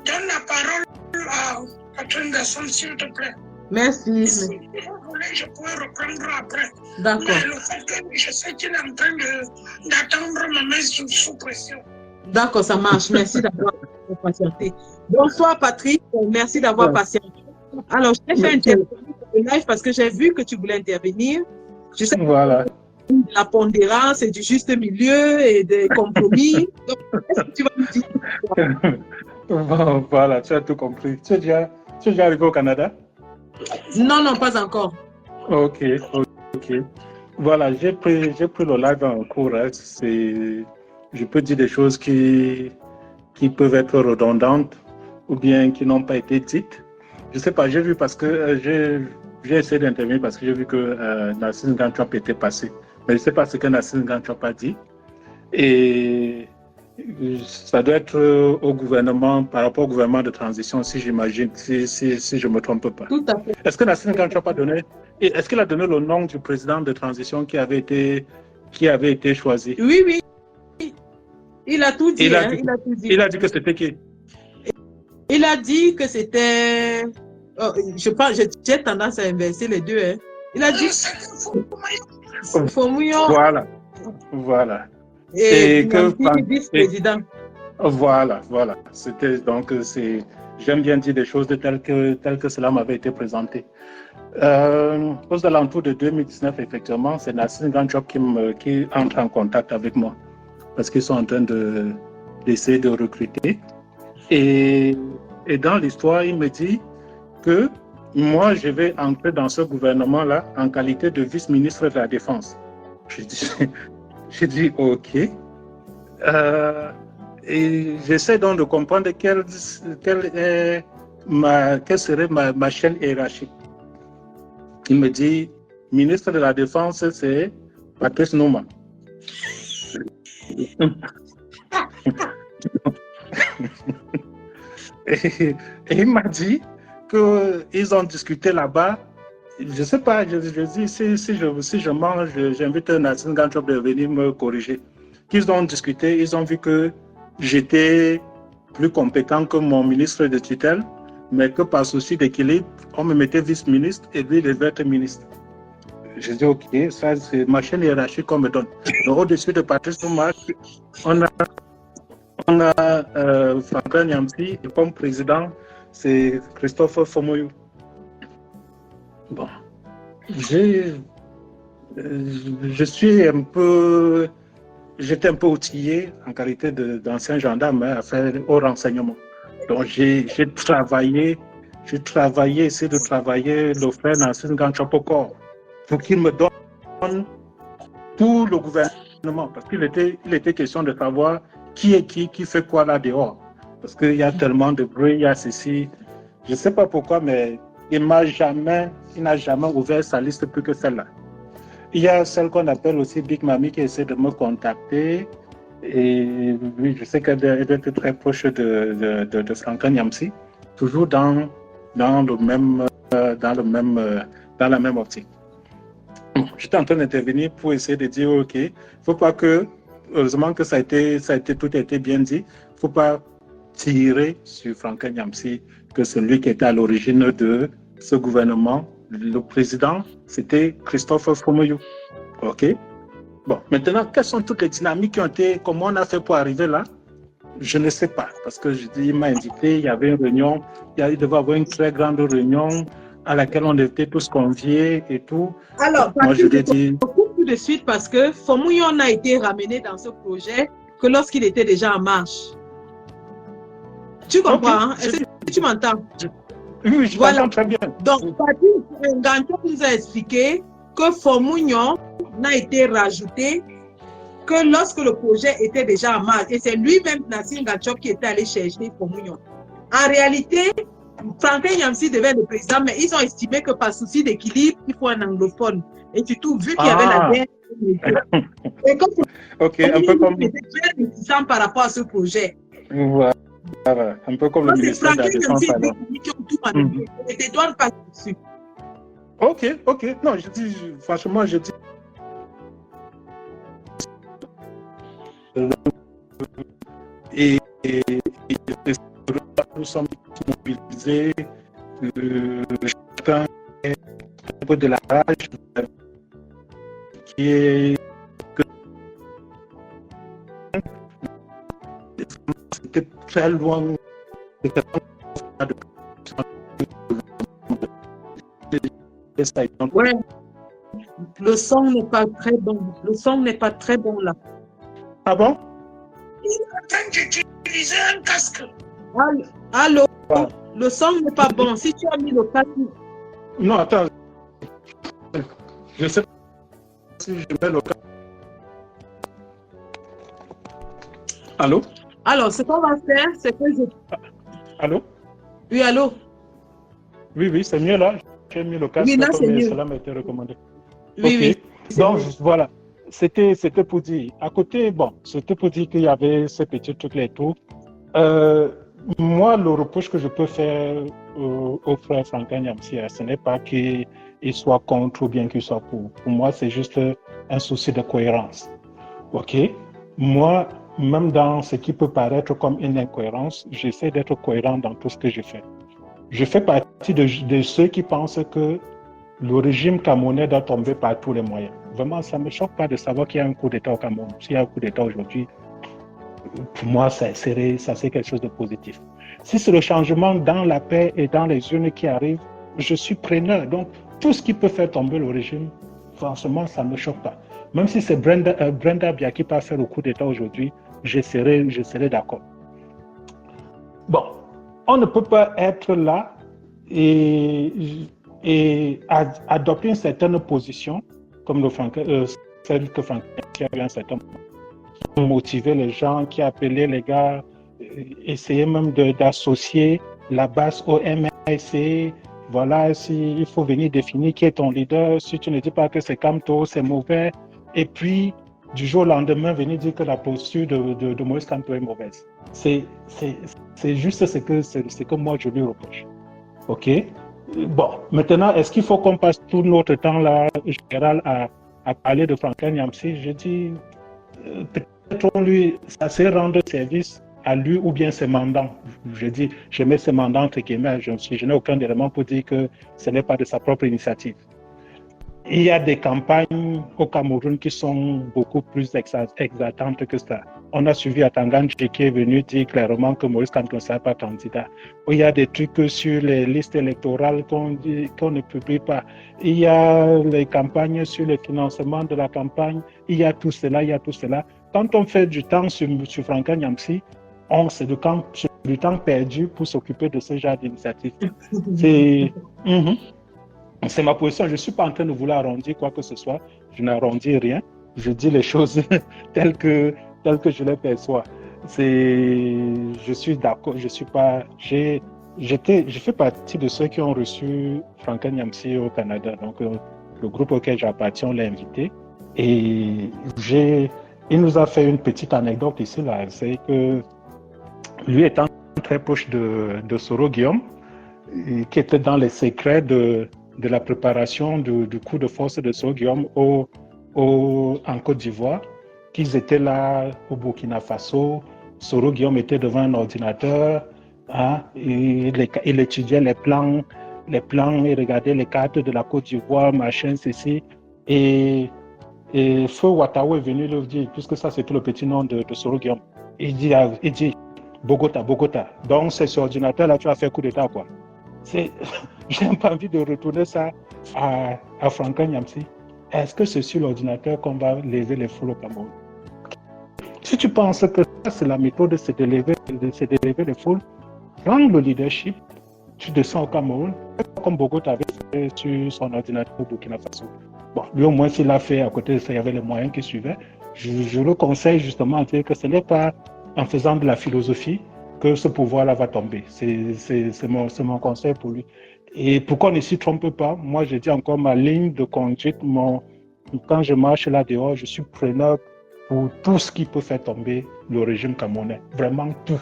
Donne la parole à Catherine Gasson, s'il te plaît. Merci. Si vous voulez, je pourrais reprendre après. D'accord. Mais le fait que je sais qu'il est en train d'attendre me mettre sous pression. D'accord, ça marche. Merci d'avoir patienté. Bonsoir Patrick, merci d'avoir patienté. Alors, je t'ai fait intervenir dans le live parce que j'ai vu que tu voulais intervenir. Je sais voilà. La pondérance et du juste milieu et des compromis. Donc, qu'est-ce que tu vas me dire? Bon, voilà, tu as tout compris. Tu es déjà arrivé au Canada? Non, pas encore. Ok. Voilà, j'ai pris le live en cours. Hein. Je peux dire des choses qui peuvent être redondantes ou bien qui n'ont pas été dites. Je ne sais pas, j'ai vu parce que j'ai essayé d'intervenir parce que j'ai vu que Nassim Ganchop était passé. Mais je ne sais pas ce que Nassim Ganchop a dit. Et ça doit être au gouvernement, par rapport au gouvernement de transition, si j'imagine, si je ne me trompe pas. Tout à fait. Est-ce que Nassim Ganchop a donné, est-ce qu'il a donné le nom du président de transition qui avait été choisi? Oui. Il a tout dit. Il a dit que c'était qui? Il a dit que c'était... j'ai tendance à inverser les deux. Hein. Il a dit... Fomouillon. Voilà. Et que vice-président. Voilà. C'était donc j'aime bien dire des choses telles que cela m'avait été présenté. Aux alentours de 2019, effectivement, c'est Nassim Ganchop qui entre en contact avec moi parce qu'ils sont en train d'essayer de recruter. Et dans l'histoire, il me dit que moi, je vais entrer dans ce gouvernement-là en qualité de vice-ministre de la Défense. J'ai dit OK. Et j'essaie donc de comprendre quelle serait ma chaîne hiérarchique. Il me dit, ministre de la Défense, c'est Patrice Nouma. Et il m'a dit qu'ils ont discuté là-bas. Je ne sais pas, je dis, si je mens, j'invite Nassim Ganchop de venir me corriger. Qu'ils ont discuté, ils ont vu que j'étais plus compétent que mon ministre de tutelle, mais que par souci d'équilibre, on me mettait vice-ministre et lui devait être ministre. Je dis OK, ça c'est ma chaîne hiérarchique qu'on me donne. Donc, au-dessus de Patrice Nouma, on a Franklin Nyamsi et comme président, c'est Christophe Fomoyou. Bon, j'étais un peu outillé en qualité d'ancien gendarme à faire au renseignement. Donc j'ai travaillé, essayé de travailler le frère Nassim Ganchop au corps pour qu'il me donne tout le gouvernement, parce qu'il était question de savoir qui est qui fait quoi là dehors. Parce qu'il y a tellement de bruit, il y a ceci. Je ne sais pas pourquoi, mais il n'a jamais ouvert sa liste plus que celle-là. Il y a celle qu'on appelle aussi Big Mami qui essaie de me contacter. Et oui, je sais qu'elle doit être très proche de Franklin Nyamsi, toujours dans la même optique. J'étais en train d'intervenir pour essayer de dire OK, il ne faut pas que, heureusement que tout a été bien dit, il ne faut pas tirer sur Franklin Nyamsi, que celui qui était à l'origine de ce gouvernement, le président, c'était Christophe Fomoyou. OK? Bon, maintenant, quelles sont toutes les dynamiques qui ont été, comment on a fait pour arriver là? Je ne sais pas, parce que il m'a invité, il y avait une réunion, il devait y avoir une très grande réunion à laquelle on était tous conviés et tout. Alors, moi, je l'ai dit tout de suite parce que Fomoyou n'a été ramené dans ce projet que lorsqu'il était déjà en marche. Tu comprends, okay. Hein? Est-ce que tu m'entends? Oui, je Voilà. t'entends très bien. Donc, Patrice Ngantchop nous a expliqué que Fomounion n'a été rajouté que lorsque le projet était déjà en marche. Et c'est lui-même, Nassir Ngantchop, qui était allé chercher Fomounion. En réalité, Franklin Nyamsi devait être le président, mais ils ont estimé que par souci d'équilibre, il faut un anglophone. Et surtout, vu qu'il y avait la guerre, et que ok, un peu comme... était très réticent par rapport à ce projet. Voilà, un peu comme le ministère de la Défense. Et doivent pas dessus. Ok, ok. Non, je dis, franchement, je dis. Et nous sommes mobilisés, chacun un peu de la rage qui est que c'était très loin de ouais. Le son n'est pas très bon. Le son n'est pas très bon là. Ah bon? Quand j'utilisais un casque. Allô? Le son n'est pas bon. Si tu as mis le casque. Non, attends. Je sais pas si je mets le casque. Allô? Alors, ce qu'on va faire, c'est que je... Allô? Oui, allô? Oui, oui, c'est mieux là. J'ai mis le casque, oui, là, comme mieux. cela m'a été recommandé. Oui, okay. Oui. Donc, voilà. C'était pour dire. À côté, bon, c'était pour dire qu'il y avait ces petits trucs-là et tout. Moi, le reproche que je peux faire au frère Franklin Nyamsi, ce n'est pas qu'il soit contre ou bien qu'il soit pour. Pour moi, c'est juste un souci de cohérence. OK? Moi, même dans ce qui peut paraître comme une incohérence, j'essaie d'être cohérent dans tout ce que je fais. Je fais partie de ceux qui pensent que le régime camerounais doit tomber par tous les moyens. Vraiment, ça ne me choque pas de savoir qu'il y a un coup d'État au Cameroun. S'il y a un coup d'État aujourd'hui, pour moi, ça c'est quelque chose de positif. Si c'est le changement dans la paix et dans les urnes qui arrivent, je suis preneur. Donc, tout ce qui peut faire tomber le régime, franchement, ça ne me choque pas. Même si c'est Brenda Bia qui peut faire le coup d'État aujourd'hui, je serai d'accord. Bon, on ne peut pas être là et adopter une certaine position, comme celle que Franklin qui avait un certain motiver les gens, qui appelaient les gars, essayer même d'associer la base au MRC. Voilà, il faut venir définir qui est ton leader. Si tu ne dis pas que c'est Kamto, c'est mauvais. Et puis, du jour au lendemain, venir dire que la posture de Moïse Kamto est mauvaise. C'est juste ce que moi je lui reproche. OK? Bon, maintenant, est-ce qu'il faut qu'on passe tout notre temps là, général, à parler de Franklin Nyamsi? Je dis, peut-être lui, ça c'est rendre service à lui ou bien ses mandants. Je dis, je mets ses mandants entre guillemets, je n'ai aucun élément pour dire que ce n'est pas de sa propre initiative. Il y a des campagnes au Cameroun qui sont beaucoup plus exaltantes que ça. On a suivi Atangan qui est venu dire clairement que Maurice Kamto ne sera pas candidat. Il y a des trucs sur les listes électorales qu'on ne publie pas. Il y a les campagnes sur le financement de la campagne. Il y a tout cela, il y a tout cela. Quand on fait du temps sur Franklin Nyamsi, c'est du temps perdu pour s'occuper de ce genre d'initiative. C'est ma position. Je ne suis pas en train de vouloir arrondir quoi que ce soit. Je n'arrondis rien. Je dis les choses telles que je les perçois. Je suis d'accord. Je fais partie de ceux qui ont reçu Franklin Nyamsi au Canada. Donc, le groupe auquel j'appartiens, on l'a invité. Et il nous a fait une petite anecdote ici, là. C'est que lui étant très proche de Soro Guillaume, qui était dans les secrets de la préparation du coup de force de Soro Guillaume en Côte d'Ivoire, qu'ils étaient là au Burkina Faso. Soro Guillaume était devant un ordinateur, hein, il étudiait les plans, il regardait les cartes de la Côte d'Ivoire, machin, ceci. Et Feu Ouattara est venu lui dire, puisque ça c'était le petit nom de Soro Guillaume, il dit Bogota. Donc c'est sur ordinateur là tu as fait coup d'état quoi. J'ai pas envie de retourner ça à Franklin Nyamsi. Est-ce que c'est sur l'ordinateur qu'on va lever les foules au Cameroun? Si tu penses que ça c'est la méthode, c'est d'élever les foules, prends le leadership tu descends au Cameroun, comme Bogo t'avait fait sur son ordinateur au Burkina Faso. Bon, lui au moins, s'il l'a fait à côté de ça, il y avait les moyens qui suivaient. Je le conseille justement de dire que ce n'est pas en faisant de la philosophie que ce pouvoir-là va tomber. C'est mon conseil pour lui. Et pour qu'on ne s'y trompe pas, moi je dis encore ma ligne de conduite, quand je marche là dehors, je suis preneur pour tout ce qui peut faire tomber le régime camerounais. Vraiment tout.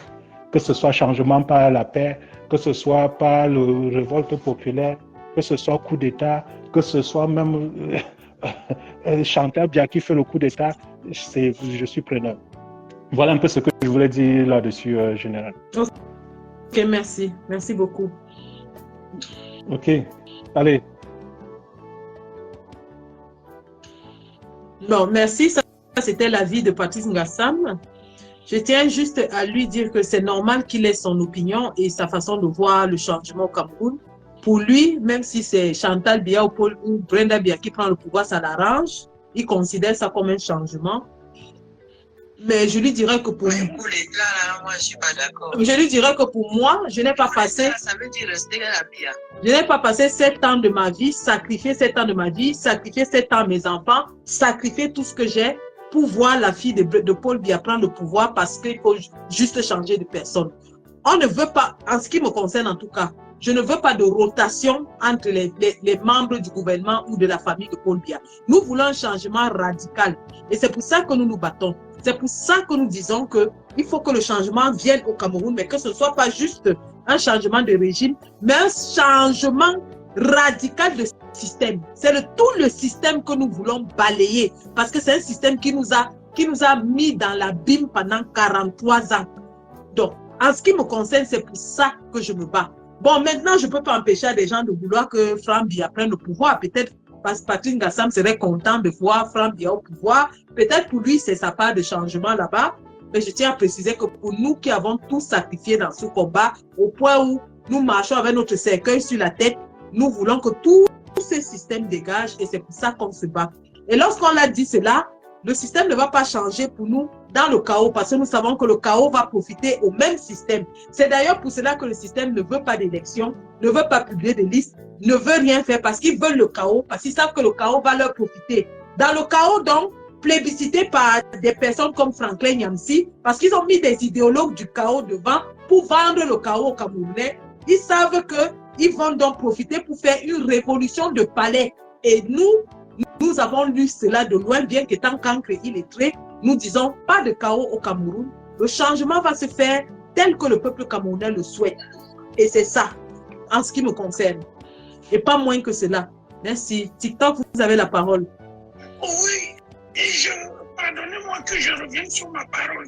Que ce soit changement par la paix, que ce soit par la révolte populaire, que ce soit coup d'État, que ce soit même Chantal Biya qui fait le coup d'État, je suis preneur. Voilà un peu ce que je voulais dire là-dessus, général. Ok, merci. Merci beaucoup. Ok, allez. Bon, merci. Ça, c'était l'avis de Patrice Ngassam. Je tiens juste à lui dire que c'est normal qu'il ait son opinion et sa façon de voir le changement au Cameroun. Pour lui, même si c'est Chantal Biya ou Brenda Biya qui prend le pouvoir, ça l'arrange. Il considère ça comme un changement. Mais je lui dirais que pour moi, je suis pas d'accord. Je lui dirais que pour moi, je n'ai pas passé. Ça veut dire rester à la Biya. Je n'ai pas passé 7 ans de ma vie, sacrifier 7 ans de ma vie, sacrifier 7 ans à mes enfants, sacrifier tout ce que j'ai pour voir la fille de Paul Biya prendre le pouvoir parce qu'il faut juste changer de personne. On ne veut pas, en ce qui me concerne en tout cas, je ne veux pas de rotation entre les membres du gouvernement ou de la famille de Paul Biya. Nous voulons un changement radical et c'est pour ça que nous nous battons. C'est pour ça que nous disons qu'il faut que le changement vienne au Cameroun, mais que ce ne soit pas juste un changement de régime, mais un changement radical de système. C'est tout le système que nous voulons balayer, parce que c'est un système qui nous a mis dans l'abîme pendant 43 ans. Donc, en ce qui me concerne, c'est pour ça que je me bats. Bon, maintenant, je ne peux pas empêcher des gens de vouloir que Franck Biya prenne le pouvoir. Peut-être parce que Patrice Ngassam serait content de voir Franck Biya au pouvoir. Peut-être pour lui, c'est sa part de changement là-bas. Mais je tiens à préciser que pour nous qui avons tout sacrifié dans ce combat, au point où nous marchons avec notre cercueil sur la tête, nous voulons que tout ce système dégage et c'est pour ça qu'on se bat. Et lorsqu'on l'a dit cela, le système ne va pas changer pour nous dans le chaos parce que nous savons que le chaos va profiter au même système. C'est d'ailleurs pour cela que le système ne veut pas d'élection, ne veut pas publier de liste, ne veut rien faire parce qu'ils veulent le chaos, parce qu'ils savent que le chaos va leur profiter. Dans le chaos, donc, plébiscité par des personnes comme Franklin Nyamsi, parce qu'ils ont mis des idéologues du chaos devant pour vendre le chaos aux Camerounais. Ils savent qu'ils vont donc profiter pour faire une révolution de palais. Et nous avons lu cela de loin, bien qu'étant cancre illettré, nous disons pas de chaos au Cameroun. Le changement va se faire tel que le peuple camerounais le souhaite. Et c'est ça, en ce qui me concerne. Et pas moins que cela. Merci. TikTok, vous avez la parole. Oui, et pardonnez-moi que je revienne sur ma parole.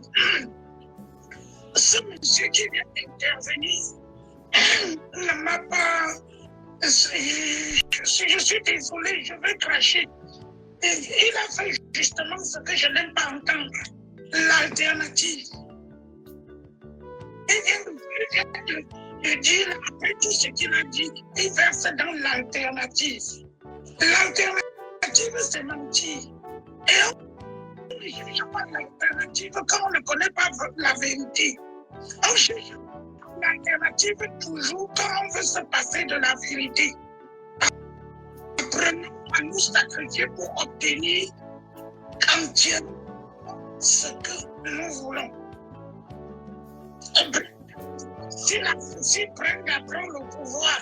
Ce monsieur qui vient d'intervenir ne m'a pas... Je suis désolé, je vais cracher. Il a fait justement ce que je n'aime pas entendre, l'alternative. Il vient de dire, après tout ce qu'il a dit, il verse dans l'alternative. L'alternative, c'est mentir. Et on ne cherche pas l'alternative quand on ne connaît pas la vérité. On cherche l'alternative toujours quand on veut se passer de la vérité. Apprenons à nous sacrifier pour obtenir entièrement ce que nous voulons. Si Brenda prend le pouvoir,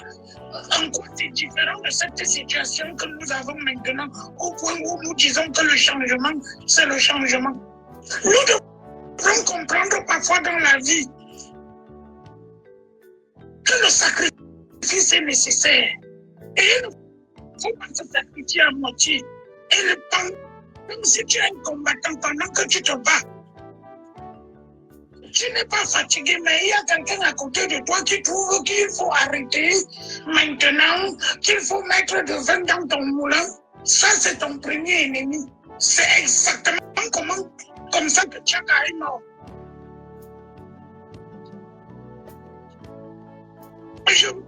en quoi c'est différent de cette situation que nous avons maintenant, au point où nous disons que le changement, c'est le changement. Nous devons comprendre parfois dans la vie que le sacrifice est nécessaire. Et il ne faut pas se sacrifier à moitié. Et le temps, même si tu es un combattant, pendant que tu te bats, tu n'es pas fatigué, mais il y a quelqu'un à côté de toi qui trouve qu'il faut arrêter maintenant, qu'il faut mettre de vin dans ton moulin. Ça, c'est ton premier ennemi. C'est exactement comme ça que Tchaka est mort.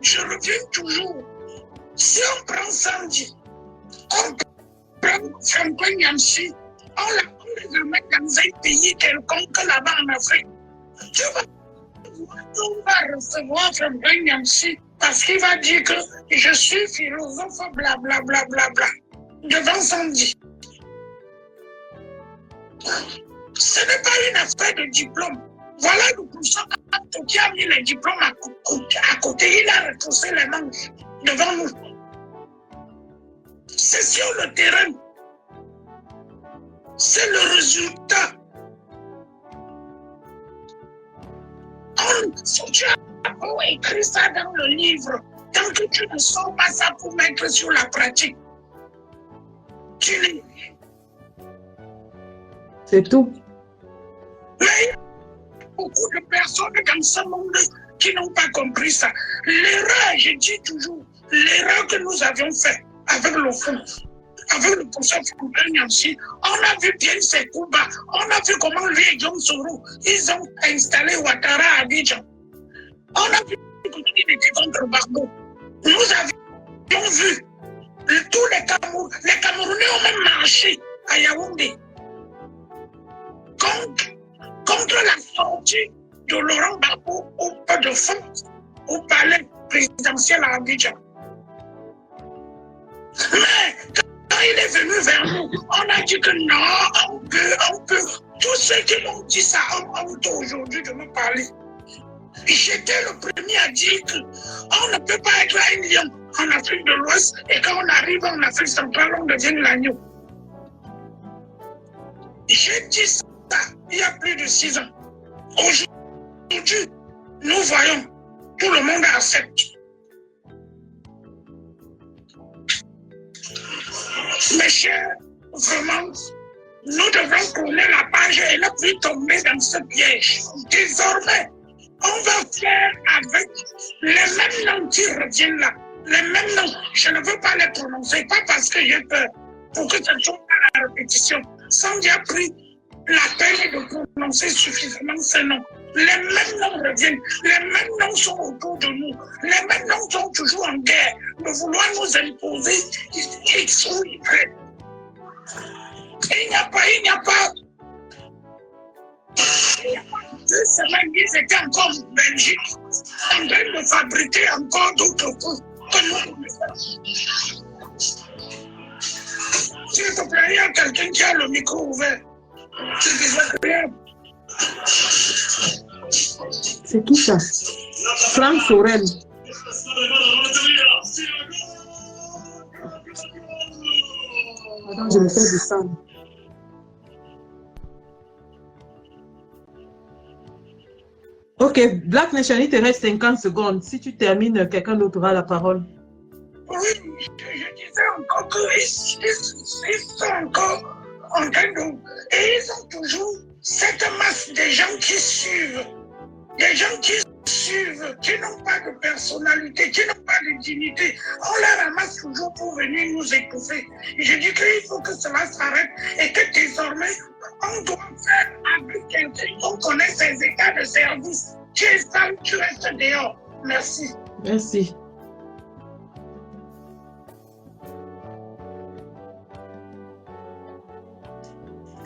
Je reviens toujours. Si on prend Sandy, on prend Franklin Nyamsi, on les met dans un pays quelconque là-bas en Afrique, tu vas voir qu'on va recevoir Franklin Nyamsi Parce qu'il va dire que je suis philosophe, blablabla, bla, bla, bla, devant Sandy. Ce n'est pas une affaire de diplôme. Voilà le professeur qui a mis les diplômes à côté. Il a retroussé les manches devant nous. C'est sur le terrain. C'est le résultat. Si tu as écrit ça dans le livre, tant que tu ne sors pas ça pour mettre sur la pratique, tu l'es. C'est tout. Mais il y a beaucoup de personnes dans ce monde qui n'ont pas compris ça. L'erreur, je dis toujours, l'erreur que nous avions faite avec le fond, avec le professeur Foucault aussi, on a vu bien ses coups bas, on a vu comment lui et John Soro, ils ont installé Ouattara à Abidjan. On a vu comment il était contre Gbagbo. Nous avions vu tous les Camerounais ont même marché à Yaoundé contre la sortie de Laurent Gbagbo au pas de fond au palais présidentiel à Abidjan. Mais quand il est venu vers nous, on a dit que non, on peut. Tous ceux qui m'ont dit ça ont honte aujourd'hui de me parler. J'étais le premier à dire qu'on ne peut pas être un lion en Afrique de l'Ouest et quand on arrive en Afrique centrale, on devient l'agneau. J'ai dit ça il y a plus de 6 ans. Aujourd'hui, nous voyons, tout le monde accepte. Mes chers, vraiment, nous devons tourner la page et ne plus tomber dans ce piège. Désormais, on va faire avec les mêmes noms qui reviennent là. Les mêmes noms. Je ne veux pas les prononcer, pas parce que j'ai peur, pour que ce soit à la répétition. Sandy a pris la peine de prononcer suffisamment ces noms. Les mêmes noms reviennent. Les mêmes noms sont autour de nous. Les mêmes noms sont toujours en guerre de vouloir nous imposer X ou Y. Il n'y a pas 2 semaines, ils étaient encore en Belgique, en train de fabriquer encore d'autres coups que nous connaissons. S'il te plaît, il y a quelqu'un qui a le micro ouvert. C'est désagréable. C'est qui ça? Franck Sorel. Attends, je me fais descendre. Ok, Black Nation, il te reste 50 secondes. Si tu termines, quelqu'un d'autre aura la parole. Oui, je disais encore qu'ils sont encore en train de... Et ils ont toujours cette masse de gens qui suivent. Des gens qui suivent, qui n'ont pas de personnalité, qui n'ont pas de dignité. On les ramasse toujours pour venir nous étouffer. Je dis qu'il faut que cela s'arrête et que désormais, on doit faire avec quelqu'un qu'on connaît ses états de service. Tu es sale, tu restes dehors. Merci. Merci.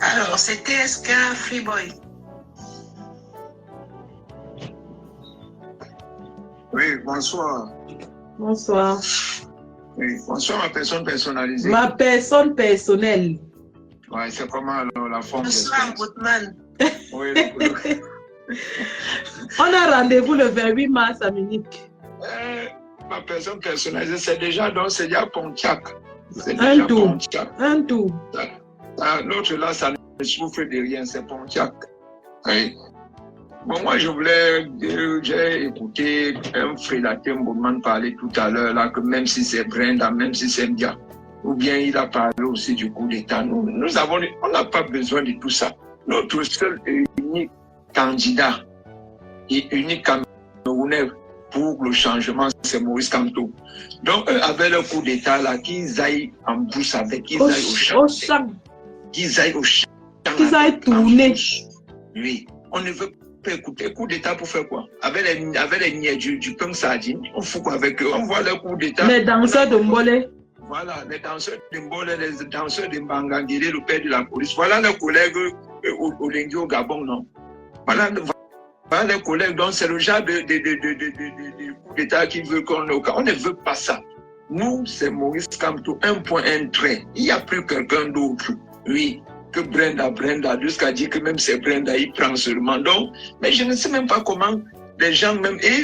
Alors, c'était SK Freeboy. Oui, bonsoir. Bonsoir. Oui, bonsoir, ma personne personnalisée. Ma personne personnelle. Ouais, c'est comment alors la forme? Bonsoir, Goodman. Oui, On a rendez-vous le 28 mars à Munich. Ma personne personnalisée, c'est déjà Pontiac. Un tour. Un tour. L'autre là, ça ne souffre de rien, c'est Pontiac. Oui. Bon, moi, j'ai écouté un Frélatin Goodman parler tout à l'heure, là, que même si c'est Brenda, même si c'est Ndia, ou bien il a parlé aussi du coup d'État. On n'a pas besoin de tout ça. Notre seul et unique candidat et unique Camerounais pour le changement, c'est Maurice Kamto. Donc, avec le coup d'État, là, qu'ils aillent en brousse avec, qu'ils aillent au champ. Qu'ils aillent au champ. Qu'ils aillent tourner. Oui, on ne veut pas écouter. Coup d'État pour faire quoi? Avec les niais du pain sardine, on fout quoi avec eux? On voit le coup d'État. Les danseurs de Mbolé. Voilà, les danseurs de Mbolé, les danseurs de Mbangangélé, le père de la police. Voilà le collègue Olengi au Gabon, non? Voilà par les collègues. Donc, c'est le genre de coup d'État qui veut qu'on ait. On ne veut pas ça. Nous, c'est Maurice Kamto, un point, un trait. Il n'y a plus quelqu'un d'autre. Oui, que Brenda, jusqu'à dire que même c'est Brenda, il prend seulement. Donc, mais je ne sais même pas comment les gens même. Et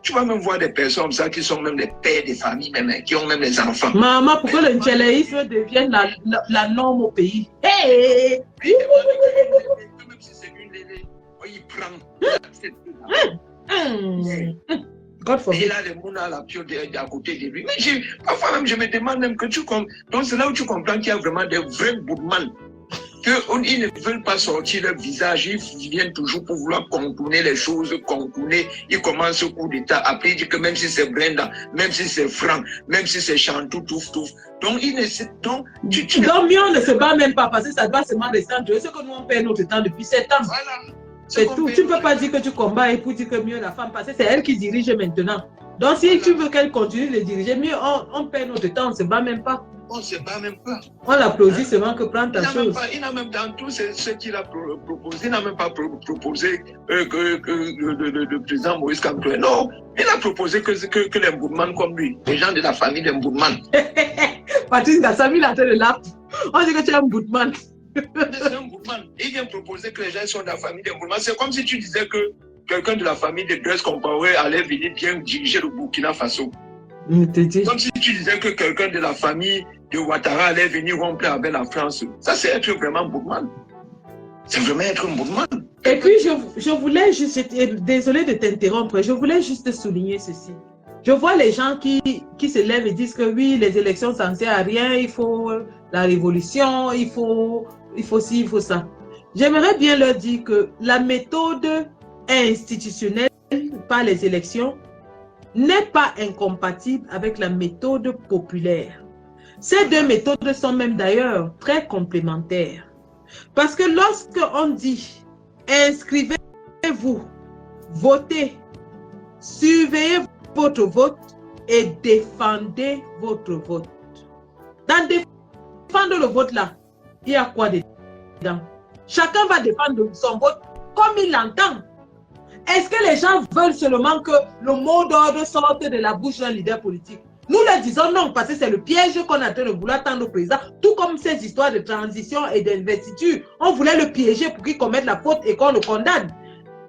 tu vas même voir des personnes comme ça qui sont même des pères de famille, même, qui ont même des enfants. Maman, pourquoi le ntchéléisme devienne la norme au pays? Hey! Même si c'est une lélé, il prend. Et il a les mounas à la pio à côté de lui. Mais parfois même, je me demande même que tu comprends. Donc c'est là où tu comprends qu'il y a vraiment des vrais boudemans. Qu'ils ne veulent pas sortir leur visage, ils viennent toujours pour vouloir contourner les choses, contourner. Ils commencent au coup d'État. Après, ils disent que même si c'est Brenda, même si c'est Franck, même si c'est Chantou, touf. Donc, ils ne se. Donc, mieux, on ne se bat même pas parce que ça doit seulement rester entre eux. C'est que nous, on perd notre temps depuis 7 ans. Voilà. C'est tout. Tu ne peux pas dire que tu combats et pour dire que mieux la femme, parce que c'est elle qui dirige maintenant. Donc, si tu veux qu'elle continue de diriger, mieux on perd notre temps, on ne se bat même pas. On ne se bat même pas. On l'applaudit seulement que prendre ta chose. Il n'a même dans tout ce qu'il a proposé, il n'a même pas proposé que le président Maurice Kamto. Non, il a proposé que les Mboumans comme lui, les gens de la famille des Mboumans. Patrice Gassam, il a fait le lap. On dit que tu es un Mboumman. Il vient proposer que les gens sont de la famille des Mboumans. C'est comme si tu disais que quelqu'un de la famille de Blaise Compaoré allait venir bien diriger le Burkina Faso. Comme si tu disais que quelqu'un de la famille de Ouattara allait venir rompre avec la France. Ça, c'est être vraiment Bourgman. C'est vraiment être un Bourgman. Et puis, je voulais juste, désolé de t'interrompre, je voulais juste souligner ceci. Je vois les gens qui se lèvent et disent que oui, les élections, ça ne sert à rien, il faut la révolution, il faut ci, il faut ça. J'aimerais bien leur dire que la méthode institutionnelle par les élections n'est pas incompatible avec la méthode populaire. Ces deux méthodes sont même d'ailleurs très complémentaires. Parce que lorsque on dit inscrivez-vous, votez, surveillez votre vote et défendez votre vote. Dans défendre le vote là, il y a quoi dedans? Chacun va défendre son vote comme il l'entend. Est-ce que les gens veulent seulement que le mot d'ordre sorte de la bouche d'un leader politique? Nous leur disons non, parce que c'est le piège qu'on a en train de vouloir tendre au président, tout comme ces histoires de transition et d'investiture. On voulait le piéger pour qu'il commette la faute et qu'on le condamne.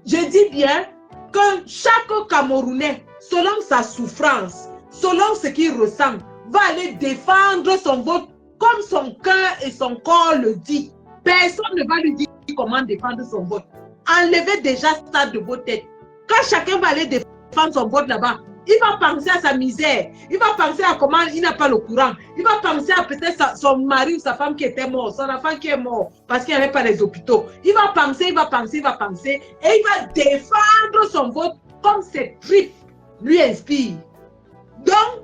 Je dis bien que chaque Camerounais, selon sa souffrance, selon ce qu'il ressent, va aller défendre son vote comme son cœur et son corps le dit. Personne ne va lui dire comment défendre son vote. Enlevez déjà ça de vos têtes. Quand chacun va aller défendre son vote là-bas, il va penser à sa misère. Il va penser à comment il n'a pas le courant. Il va penser à peut-être son mari ou sa femme qui était mort, son enfant qui est mort parce qu'il n'y avait pas les hôpitaux. Il va penser et il va défendre son vote comme ses tripes lui inspirent. Donc,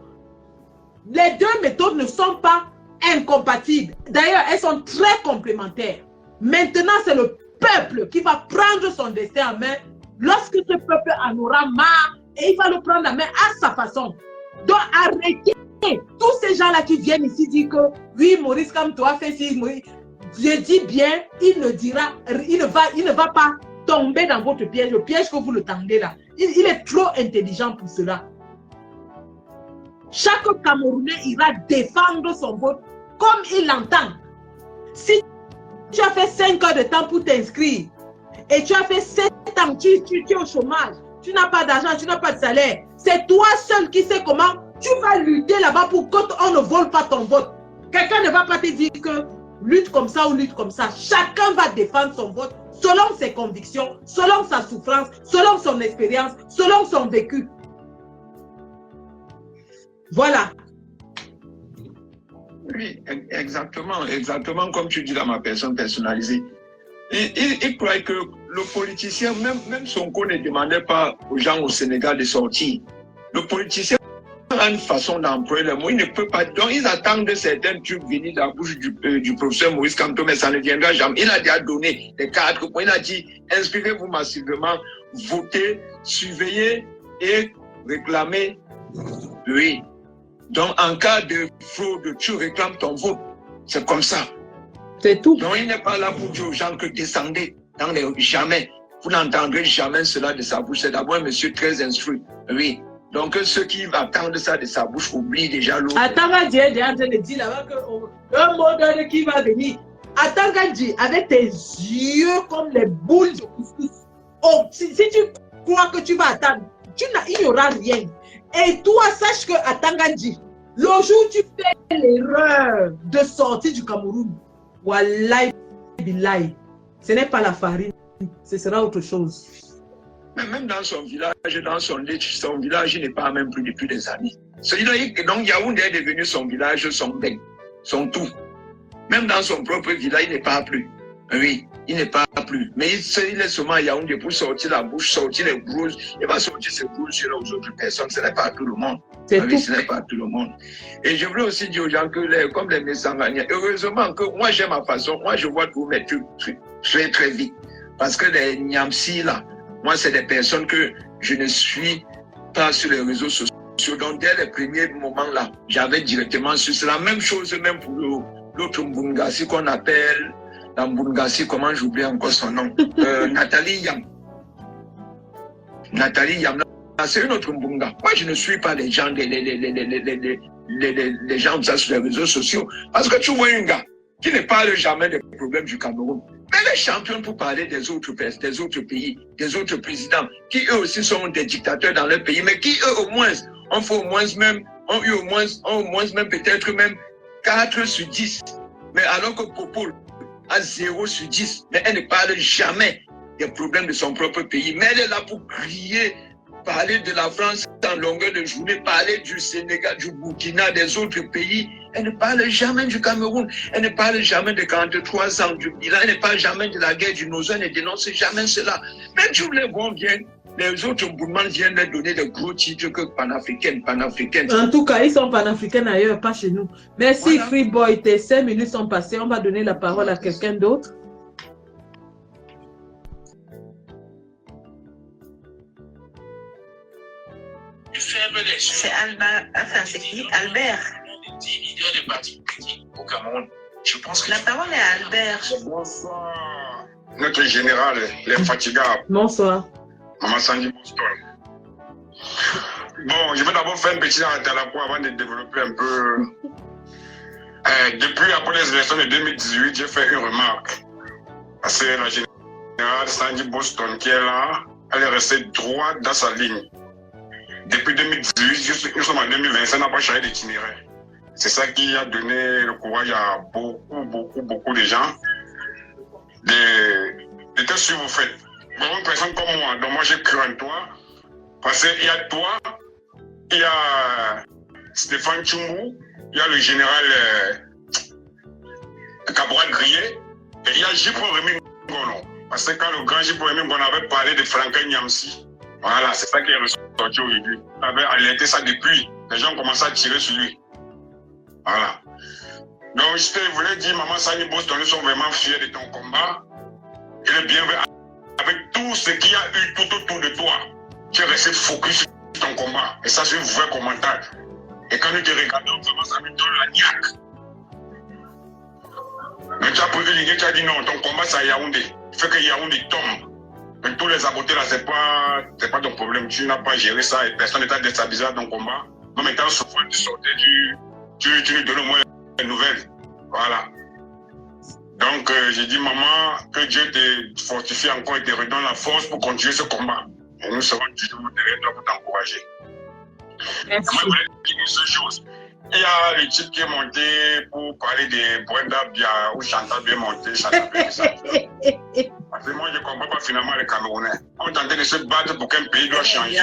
les deux méthodes ne sont pas incompatibles. D'ailleurs, elles sont très complémentaires. Maintenant, c'est le peuple qui va prendre son destin en main lorsque ce peuple en aura marre et il va le prendre en main à sa façon. Donc arrêtez tous ces gens-là qui viennent ici dire que oui, Maurice Kamto a fait ci, je dis bien, il ne va pas tomber dans votre piège, le piège que vous le tendez là. Il est trop intelligent pour cela. Chaque Camerounais ira défendre son vote comme il l'entend. Si tu as fait 5 heures de temps pour t'inscrire et tu as fait 7 ans, tu es au chômage, tu n'as pas d'argent, tu n'as pas de salaire, c'est toi seul qui sais comment tu vas lutter là-bas pour qu'on ne vole pas ton vote. Quelqu'un ne va pas te dire que lutte comme ça ou lutte comme ça. Chacun va défendre son vote selon ses convictions, selon sa souffrance, selon son expérience, selon son vécu. Voilà. Oui, exactement comme tu dis dans ma personne personnalisée. Il croit que le politicien, même Sonko ne demandait pas aux gens au Sénégal de sortir. Le politicien a une façon d'employer les mots. Il ne peut pas. Donc, ils attendent certains trucs venir de la bouche du professeur Maurice Kamto, mais ça ne viendra jamais. Il a déjà donné des 4 points. Il a dit inscrivez-vous massivement, votez, surveillez et réclamez. Oui. Donc, en cas de fraude, tu réclames ton vote. C'est comme ça. C'est tout. Donc, il n'est pas là pour dire aux gens que descendez dans les jamais. vous n'entendrez jamais cela de sa bouche. C'est d'abord un monsieur très instruit. Oui. Donc, ceux qui attendent ça de sa bouche oublient déjà l'autre. Attends, Gandhi est déjà en train de dire là-bas qu'un mot donné qui va venir. Attends, Gandhi, avec tes yeux comme les boules de couscous. Oh, si tu crois que tu vas attendre, il n'y aura rien. Et toi, sache que, attends, Gandhi, le jour où tu fais l'erreur de sortir du Cameroun, wallahi billahi, ce n'est pas la farine, ce sera autre chose. Mais même dans son village, son village n'est pas même plus depuis des années. Donc Yaoundé est devenu son village, son bain, son tout. Même dans son propre village, il n'est pas plus. Oui, il n'est pas plus. Mais il est seulement à Yaoundé pour sortir la bouche, sortir les brouses. Il va sortir ses brouses aux autres personnes. Ce n'est pas à tout le monde. Oui, ce n'est pas à tout le monde. Et je voulais aussi dire aux gens que, comme les Messangania, heureusement que moi j'ai ma façon, moi je vois tous mes trucs très très vite. Parce que les Niamsi là, moi c'est des personnes que je ne suis pas sur les réseaux sociaux. Donc dès les premiers moments là, j'avais directement su. C'est la même chose même pour l'autre Mbungassi qu'on appelle, la Mbungassi, comment j'oublie encore son nom, Nathalie Yam. Nathalie Yam. C'est une autre Mbunga. Moi, je ne suis pas les gens, les gens comme ça sur les réseaux sociaux. Parce que tu vois un gars qui ne parle jamais des problèmes du Cameroun. Mais les champions pour parler des autres pays, des autres présidents, qui eux aussi sont des dictateurs dans leur pays, mais qui eux au moins, ont eu au moins même peut-être même 4 sur 10. Mais alors que Popol a 0 sur 10, mais elle ne parle jamais des problèmes de son propre pays. Mais elle est là pour crier, parler de la France en longueur de journée, parler du Sénégal, du Burkina, des autres pays. Elle ne parle jamais du Cameroun. Elle ne parle jamais de 43 ans du bilan. Elle ne parle jamais de la guerre du Nozo. Elle ne dénonce jamais cela. Mais tous les bons viennent, les autres Bourmands viennent leur donner des gros titres que panafricaines. En tout cas, ils sont panafricains ailleurs, pas chez nous. Merci, voilà. Free Boy, tes 5 minutes sont passées. On va donner la parole à quelqu'un d'autre. C'est Albert. Enfin, c'est qui? Albert. Je pense que la parole est à Albert. Bonsoir. Notre général, les fatigables. Bonsoir. Maman Sandy Boston. Bon, je vais d'abord faire un petit arrêt à la fois avant de développer un peu. Depuis après les élections de 2018, j'ai fait une remarque. Parce que la générale Sandy Boston qui est là, elle est restée droite dans sa ligne. Depuis 2018, nous sommes en 2020, ça n'a pas changé d'itinéraire. C'est ça qui a donné le courage à beaucoup de gens de te suivre au fait. Pour une personne comme moi, donc moi j'ai cru en toi, parce qu'il y a toi, il y a Stéphane Tchumbu, il y a le général Cabral Grier, et il y a Jipo Rémy Ngono. Parce que quand le grand Jipo Rémy Ngono avait parlé de Franklin Nyamsi, voilà, c'est ça qui est ressorti aujourd'hui. Il avait alerté ça depuis. Les gens commençaient à tirer sur lui. Voilà. Donc, je te voulais dire, Maman Sandy Boston, nous sommes vraiment fiers de ton combat. Et le bienvenu, avec tout ce qu'il y a eu tout autour de toi, tu es resté focus sur ton combat. Et ça, c'est un vrai commentaire. Et quand nous te regardons, vraiment, ça me donne la niaque. Mais tu as pris l'idée, tu as dit non, ton combat, c'est à Yaoundé. Il faut que Yaoundé tombe. Mais tous les abotés là, c'est pas ton problème. Tu n'as pas géré ça et personne n'est déstabilisé dans ton combat. Mais maintenant, souvent, tu sortais, tu nous donnes au moins les nouvelles. Voilà. Donc, j'ai dit, maman, que Dieu te fortifie encore et te redonne la force pour continuer ce combat. Et nous serons toujours derrière toi pour t'encourager. Merci. Moi, je voulais dire une seule chose. Il y a le type qui est monté pour parler de Brenda Bia ou Chantal bien monté, Chantal bien ça. Parce que moi, je ne comprends pas finalement les Camerounais. On est en train de se battre pour qu'un pays doit changer.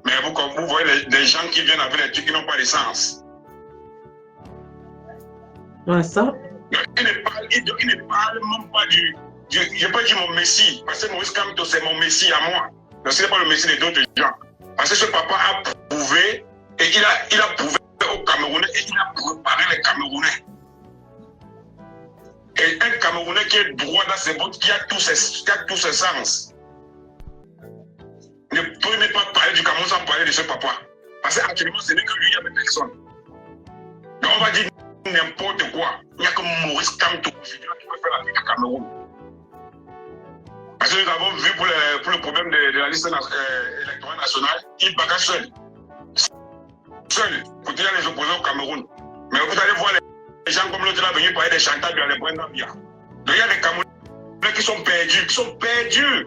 Mais vous voyez des gens qui viennent avec des trucs qui n'ont pas de sens. Ouais, ça. Il ne parle même pas du. Je n'ai pas dit mon Messie, parce que Maurice Kamto, c'est mon Messie à moi. Mais ce n'est pas le Messie des autres gens. Parce que ce papa a prouvé, et il a prouvé aux Camerounais, et il a préparé les Camerounais. Et un Camerounais qui est droit dans ses bottes, qui a tous ses sens. Ne prenez pas parler du Cameroun sans parler de ce papa. Parce qu'actuellement, ce n'est que lui, il n'y a personne. Donc on va dire n'importe quoi. Il n'y a que Maurice Kamto qui peut faire la vie du Cameroun. Parce que nous avons vu pour le problème de la liste électorale nationale, il bagage seul. Seul, pour dire les opposants au Cameroun. Mais vous allez voir les gens comme l'autre là venir parler des chantages de les Brenda Bia. Donc il y a des Camerounais qui sont perdus,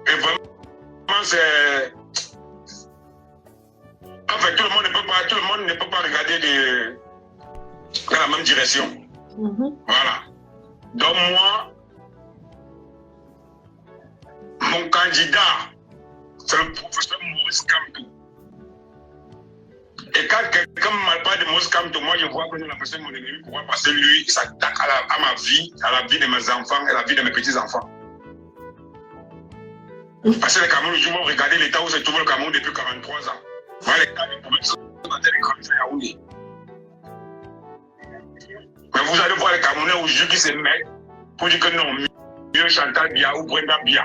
Et vraiment, c'est. En fait, tout le monde ne peut pas regarder dans la même direction. Voilà. Donc moi, mon candidat, c'est le professeur Maurice Kamto. Et quand quelqu'un me parle pas de Maurice Kamto, moi je vois que j'ai l'impression de mon ennemi, pourquoi? Parce que lui, il s'attaque à ma vie, à la vie de mes enfants et à la vie de mes petits-enfants. Parce que les Camerounais, ils vont regarder l'état où se trouve le Cameroun depuis 43 ans. Voilà l'état des problèmes qui sont dans tel écran de Yaoundé. Mais vous allez voir les Camerounais aujourd'hui qui se mettent pour dire que non, mieux Chantal Bia ou Brenda Bia.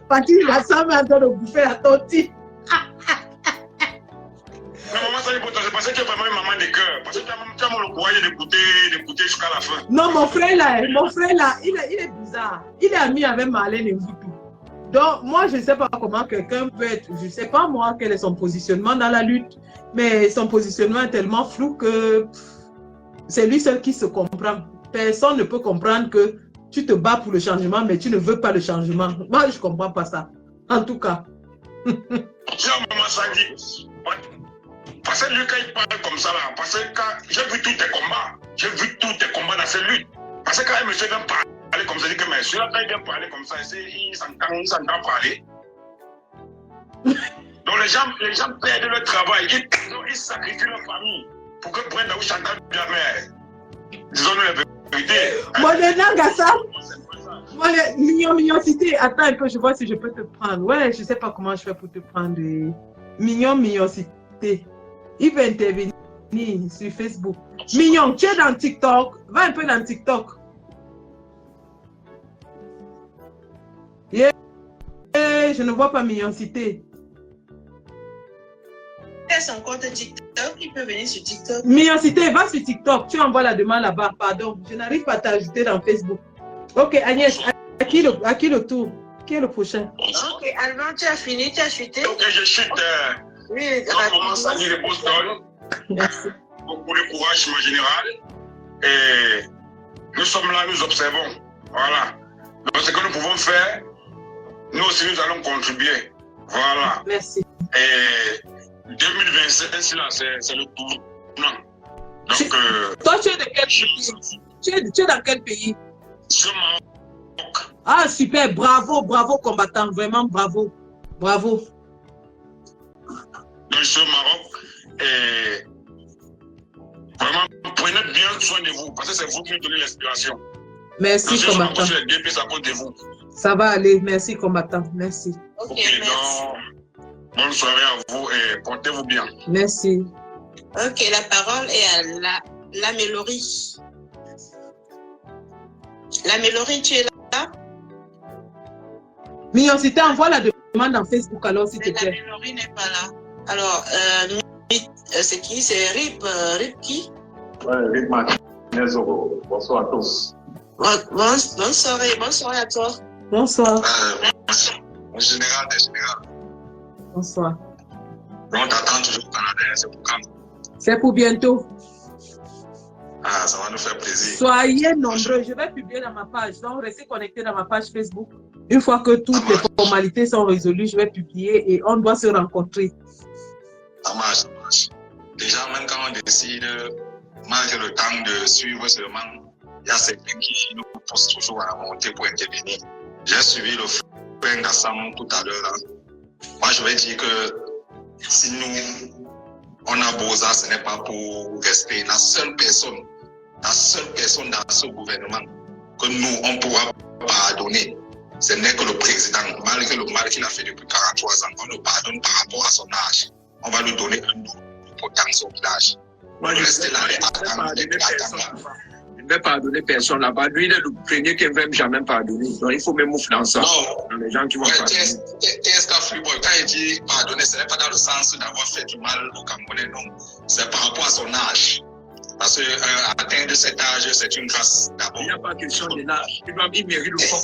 Patrice Ngassam est en train de bouffer la tortille. Non, maman, ça c'est parce que tu es vraiment une maman de cœur. Parce que tu as le courage d'écouter jusqu'à la fin. Non, mon frère là, il est bizarre. Il est ami avec Marlène et Moutou. Donc, moi, je ne sais pas comment quelqu'un peut être, je ne sais pas moi quel est son positionnement dans la lutte, mais son positionnement est tellement flou que c'est lui seul qui se comprend. Personne ne peut comprendre que tu te bats pour le changement, mais tu ne veux pas le changement. Moi, je ne comprends pas ça. En tout cas. Maman Sandy, parce que lui, quand il parle comme ça, là, parce que j'ai vu tous tes combats dans ces luttes. Parce que quand un monsieur vient parler comme ça, il dit que monsieur, là, quand il vient parler comme ça, il s'entend parler. Donc les gens perdent leur travail, ils sacrifient leur famille pour que Brenda ou Chantal jamais. Disons-nous la vérité. Mon Ngassam, Mignon-Cité, attends un peu, je vois si je peux te prendre. Ouais, je ne sais pas comment je fais pour te prendre. Mignon-Cité. Il va intervenir sur Facebook. Mignon, tu es dans TikTok. Va un peu dans TikTok. Yeah. Je ne vois pas Mignon-Cité. Son compte TikTok, il peut venir sur TikTok. Mignon-Cité, va sur TikTok. Tu envoies la demande là-bas. Pardon, je n'arrive pas à t'ajouter dans Facebook. Ok, Agnès, à qui le tour? Qui est le prochain? Ok, Alban, tu as fini, tu as chuté. Ok, je chute. Oui, rapidement. Salut de Boston. Merci. Beaucoup de courage, mon général. Et nous sommes là, nous observons. Voilà. Donc, ce que nous pouvons faire, nous aussi, nous allons contribuer. Voilà. Merci. Et 2027, là, c'est le tournant. Donc, toi, tu es de quel pays? Tu es dans quel pays? Je suis au Maroc. Ah, super. Bravo, combattant. Vraiment, bravo. Donc, je suis au Maroc. Et vraiment, prenez bien soin de vous. Parce que c'est vous qui nous donnez l'inspiration. Merci, combattant. Je suis les 2 pieds à cause de vous. Ça va aller. Merci, combattant. Merci. Ok, donc, bonne soirée à vous et portez-vous bien. Merci. Ok, la parole est à la Mélorie. La Mélorie, tu es là? Mignon-Cité, envoie la demande en Facebook alors, s'il te plaît. La Mélorie n'est pas là. Alors, c'est qui? C'est Rip qui? Ouais, Rip Martinez. Bonsoir à tous. Bonne soirée à toi. Bonsoir. Mon général. Bonsoir. On t'attend toujours au Canada, c'est pour quand? C'est pour bientôt. Ah, ça va nous faire plaisir. Soyez nombreux. Je vais publier dans ma page. Donc, restez connectés dans ma page Facebook. Une fois que toutes les formalités sont résolues, je vais publier et on doit se rencontrer. Ça marche. Déjà, même quand on décide, malgré le temps de suivre seulement, il y a certains qui nous poussent toujours à monter pour intervenir. J'ai suivi le frère Ngassam tout à l'heure. Moi, je vais dire que si nous, on a Boza, ce n'est pas pour rester la seule personne dans ce gouvernement que nous, on pourra pardonner. Ce n'est que le président, malgré le mal qu'il a fait depuis 43 ans, on le pardonne par rapport à son âge. On va lui donner un nouveau potentiel au village. Moi, je ne vais pardonner personne là-bas. Lui, il est le premier qui ne veut jamais pardonner. Donc, il faut même moufler dans ça. Dans les gens qui vont pardonner. Quand il dit pardonner, ce n'est pas dans le sens d'avoir fait du mal au Camerounais, non. C'est par rapport à son âge. Parce que atteindre cet âge, c'est une grâce d'abord. Il n'y a pas question de l'âge. Il mérite le fond.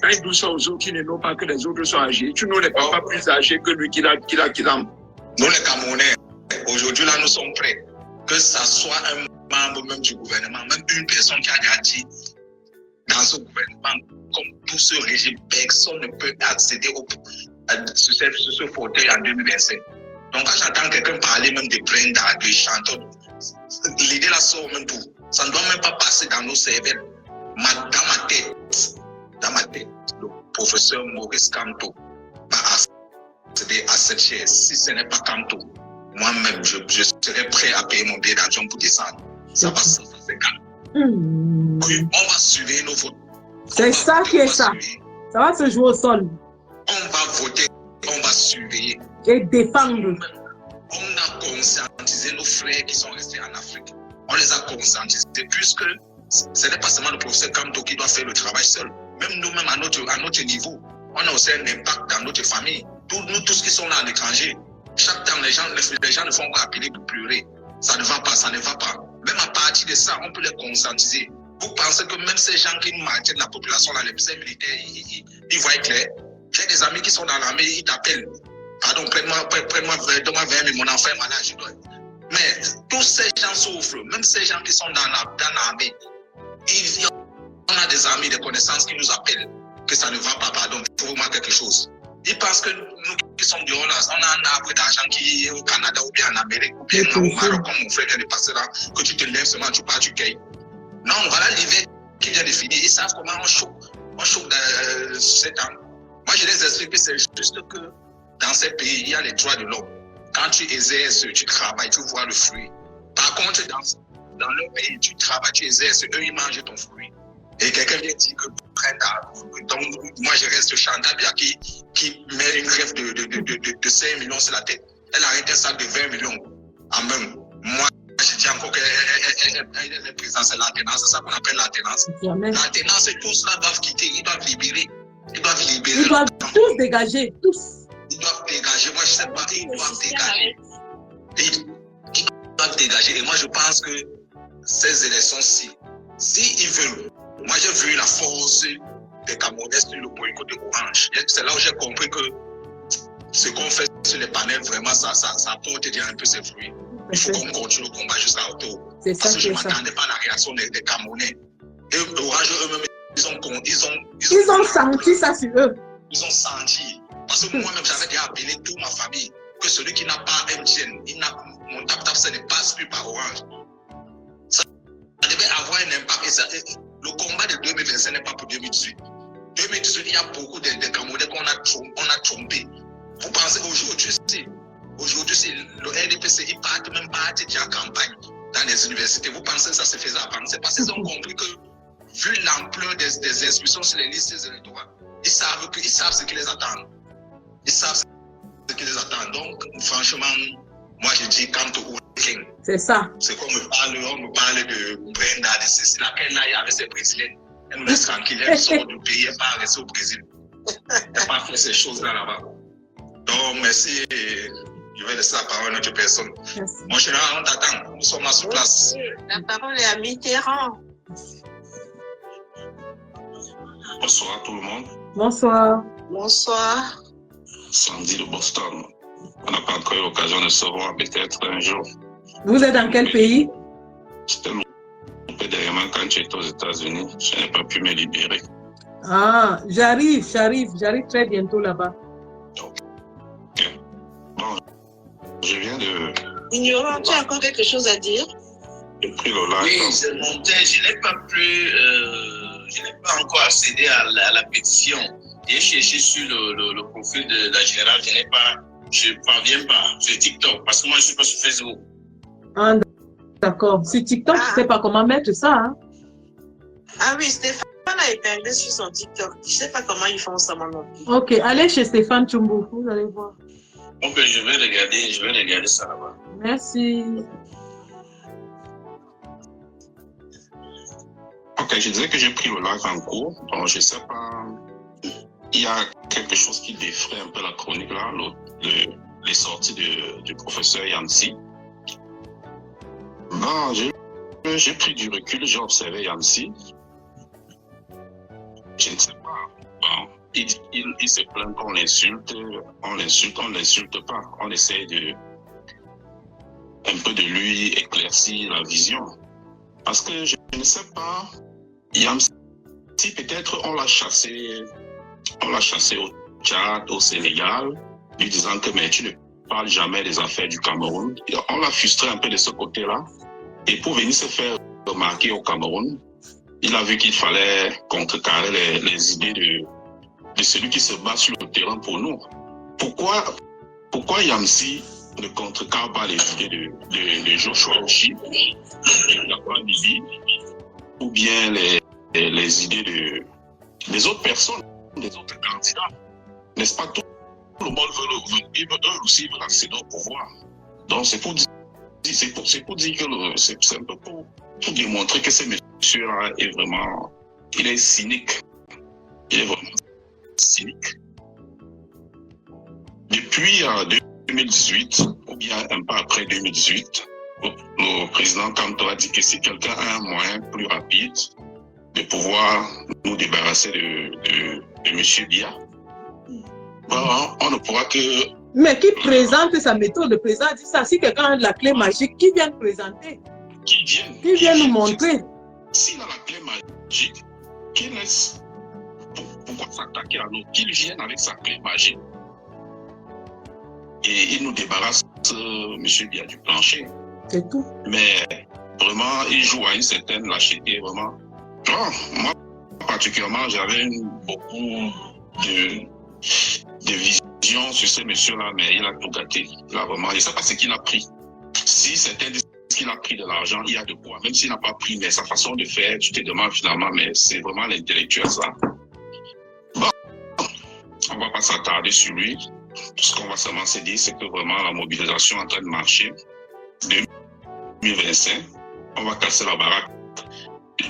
Quand il dit ça aux autres qui ne n'ont pas que les autres sont âgés, tu n'es pas plus âgé que lui qui l'a. Nous, les Camerounais, aujourd'hui, là, nous sommes prêts. Que ça soit un membre même du gouvernement, même une personne qui a déjà dit dans ce gouvernement, comme tout ce régime, personne ne peut accéder sur ce fauteuil en 2025. Donc, j'entends quelqu'un parler même de Brenda, de chanteurs. L'idée là sort même tout. Ça ne doit même pas passer dans nos cervelles. Dans ma tête, le professeur Maurice Kamto va accéder à cette chaise. Si ce n'est pas Kamto, moi-même, je serai prêt à payer mon billet d'avion pour descendre. Ça va se faire. Oui, on va surveiller nos votes. C'est ça qui est ça. Ça va se jouer au sol. On va voter, on va surveiller. Et défendre. On a conscientisé nos frères qui sont restés en Afrique. On les a conscientisés puisque ce n'est pas seulement le professeur Kamto qui doit faire le travail seul. Même nous-mêmes à notre niveau, on a aussi un impact dans notre famille. Nous tous qui sont là à l'étranger, chaque temps les gens ne font qu'appeler pour pleurer. Ça ne va pas, ça ne va pas. Même à partir de ça, on peut les conscientiser. Vous pensez que même ces gens qui maintiennent la population, là, les militaires, ils voient clair. J'ai des amis qui sont dans l'armée, ils t'appellent. Pardon, donne-moi 20 000, mon enfant est malade. Mais tous ces gens souffrent, même ces gens qui sont dans l'armée. On a des amis, des connaissances qui nous appellent que ça ne va pas, pardon, il faut vraiment quelque chose. Ils pensent que nous qui sommes dehors là, on a un arbre d'argent qui est au Canada ou bien en Amérique ou bien au Maroc, comme mon frère vient de passer là, que tu te lèves seulement, tu pars, tu cueilles. Non, voilà l'hiver qui vient de finir. Ils savent comment on chauffe ces temps. Moi, je les explique que c'est juste que dans ces pays, il y a les droits de l'homme. Quand tu exerces, tu travailles, tu vois le fruit. Par contre, dans leur pays, tu travailles, tu exerces, eux, ils mangent ton fruit. Et quelqu'un vient dire que donc, moi, je reste Chantabia qui met une greffe de 5 millions sur la tête. Elle arrête un sac de 20 millions en même. Moi, je dis encore qu'elle est présente, c'est l'alternance, c'est ça qu'on appelle l'alternance. L'alternance, tous cela doivent quitter, ils doivent libérer. Ils doivent tous dégager, tous. Ils doivent dégager, moi je sais pas, ils doivent dégager. Ils doivent dégager. Et moi je pense que ces élections-ci, s'ils veulent, moi j'ai vu la force des Camerounais sur le boycott de Orange. C'est là où j'ai compris que ce qu'on fait sur les panels, vraiment, ça apporte déjà un peu ses fruits. Il faut qu'on continue le combat jusqu'à autour. Parce que je ne m'attendais pas à la réaction des Camerounais. Et Orange eux-mêmes, ils ont senti ça sur eux. Ils ont senti. Parce que moi-même, j'avais déjà appelé toute ma famille que celui qui n'a pas MTN, mon tap-tap, ça ne passe plus par Orange. Ça devait avoir un impact. Le combat de 2025 n'est pas pour 2018. 2018, il y a beaucoup de Camerounais qu'on a trompés. Vous pensez aujourd'hui, le RDPC, ils partent même pas déjà en campagne dans les universités. Vous pensez que ça se faisait avant? C'est parce qu'ils ont compris que, vu l'ampleur des inscriptions sur les listes électorales, ils savent ce qui les attend. Ils savent ce qui les attend. Donc, franchement, moi je dis Kamto ou King. C'est ça. C'est qu'on me parle de Brenda, de Cécile, laquelle là, il y avait ses brésiliennes. Elle nous laisse tranquille, elle sort du pays, elle n'est pas restée au Brésil. Elle n'a pas fait ces choses-là là-bas. Donc, merci. Je vais laisser la parole à une autre personne. Merci. Mon cher, on t'attend. Nous sommes là sur place. La parole est à Mitterrand. Bonsoir tout le monde. Bonsoir. Bonsoir. Sandy de Boston. On n'a pas encore eu l'occasion de se voir, peut-être un jour. Vous êtes dans quel pays? J'étais loupé derrière moi quand j'étais aux États-Unis. Je n'ai pas pu me libérer. Ah, j'arrive très bientôt là-bas. Ok. Bon, je viens de... Ignorant, tu as encore quelque chose à dire? J'ai pris le live. Oui, c'est monté. Je n'ai pas encore accédé à la pétition. J'ai cherché sur le profil de la générale. Je ne parviens pas sur TikTok parce que moi je ne suis pas sur Facebook. Ah, d'accord. Sur TikTok, tu ne sais pas comment mettre ça. Hein? Ah oui, Stéphane a épinglé sur son TikTok. Je ne sais pas comment ils font ça maintenant. Ok, allez chez Stéphane Tchumbu, vous allez voir. Ok, je vais regarder ça là-bas. Merci. Ok, je disais que j'ai pris le live en cours, donc je ne sais pas. Il y a quelque chose qui défraie un peu la chronique là, les sorties du professeur Yancy. Non, j'ai j'ai pris du recul, j'ai observé Yamsi. Je ne sais pas. Bon, il se plaint qu'on l'insulte, on l'insulte pas. On essaie un peu de lui éclaircir la vision. Parce que je ne sais pas, Yamsi, peut-être on l'a chassé au Tchad, au Sénégal, lui disant que mais tu ne parles jamais des affaires du Cameroun. On l'a frustré un peu de ce côté-là. Et pour venir se faire remarquer au Cameroun, il a vu qu'il fallait contrecarrer les idées de celui qui se bat sur le terrain pour nous. Pourquoi Yamsi ne contrecarre pas les idées de Joshua Ochi, de Laurent Bibi, ou bien les idées des autres personnes, des autres candidats? N'est-ce pas? Tout le monde veut eux aussi accéder au pouvoir. Donc c'est pour dire que c'est un peu pour démontrer que ce monsieur-là est vraiment, il est cynique. Il est vraiment cynique. Depuis 2018, ou bien un peu après 2018, le président Kanto a dit que si quelqu'un a un moyen plus rapide de pouvoir nous débarrasser de M. Biya, bon, on ne pourra que... Mais qui présente sa méthode? Le président dit ça. Si quelqu'un a la clé magique, qui vient présenter? Qui vient nous montrer? S'il a la clé magique, qu'il laisse... Pourquoi s'attaquer à nous? Qu'il vienne avec sa clé magique. Et il nous débarrasse, M. Biya, du plancher. C'est tout. Mais vraiment, il joue à une certaine lâcheté, vraiment. Moi, particulièrement, j'avais beaucoup de vision sur ce monsieur-là, mais il a tout gâté. Là, vraiment, je ne sais pas ce qu'il a pris. Si certains disent qu'il a pris de l'argent, il y a de quoi. Même s'il n'a pas pris, mais sa façon de faire, tu te demandes finalement, mais c'est vraiment l'intellectuel, ça. Bon, on ne va pas s'attarder sur lui. Tout ce qu'on va seulement se dire, c'est que vraiment la mobilisation est en train de marcher. 2025, on va casser la baraque.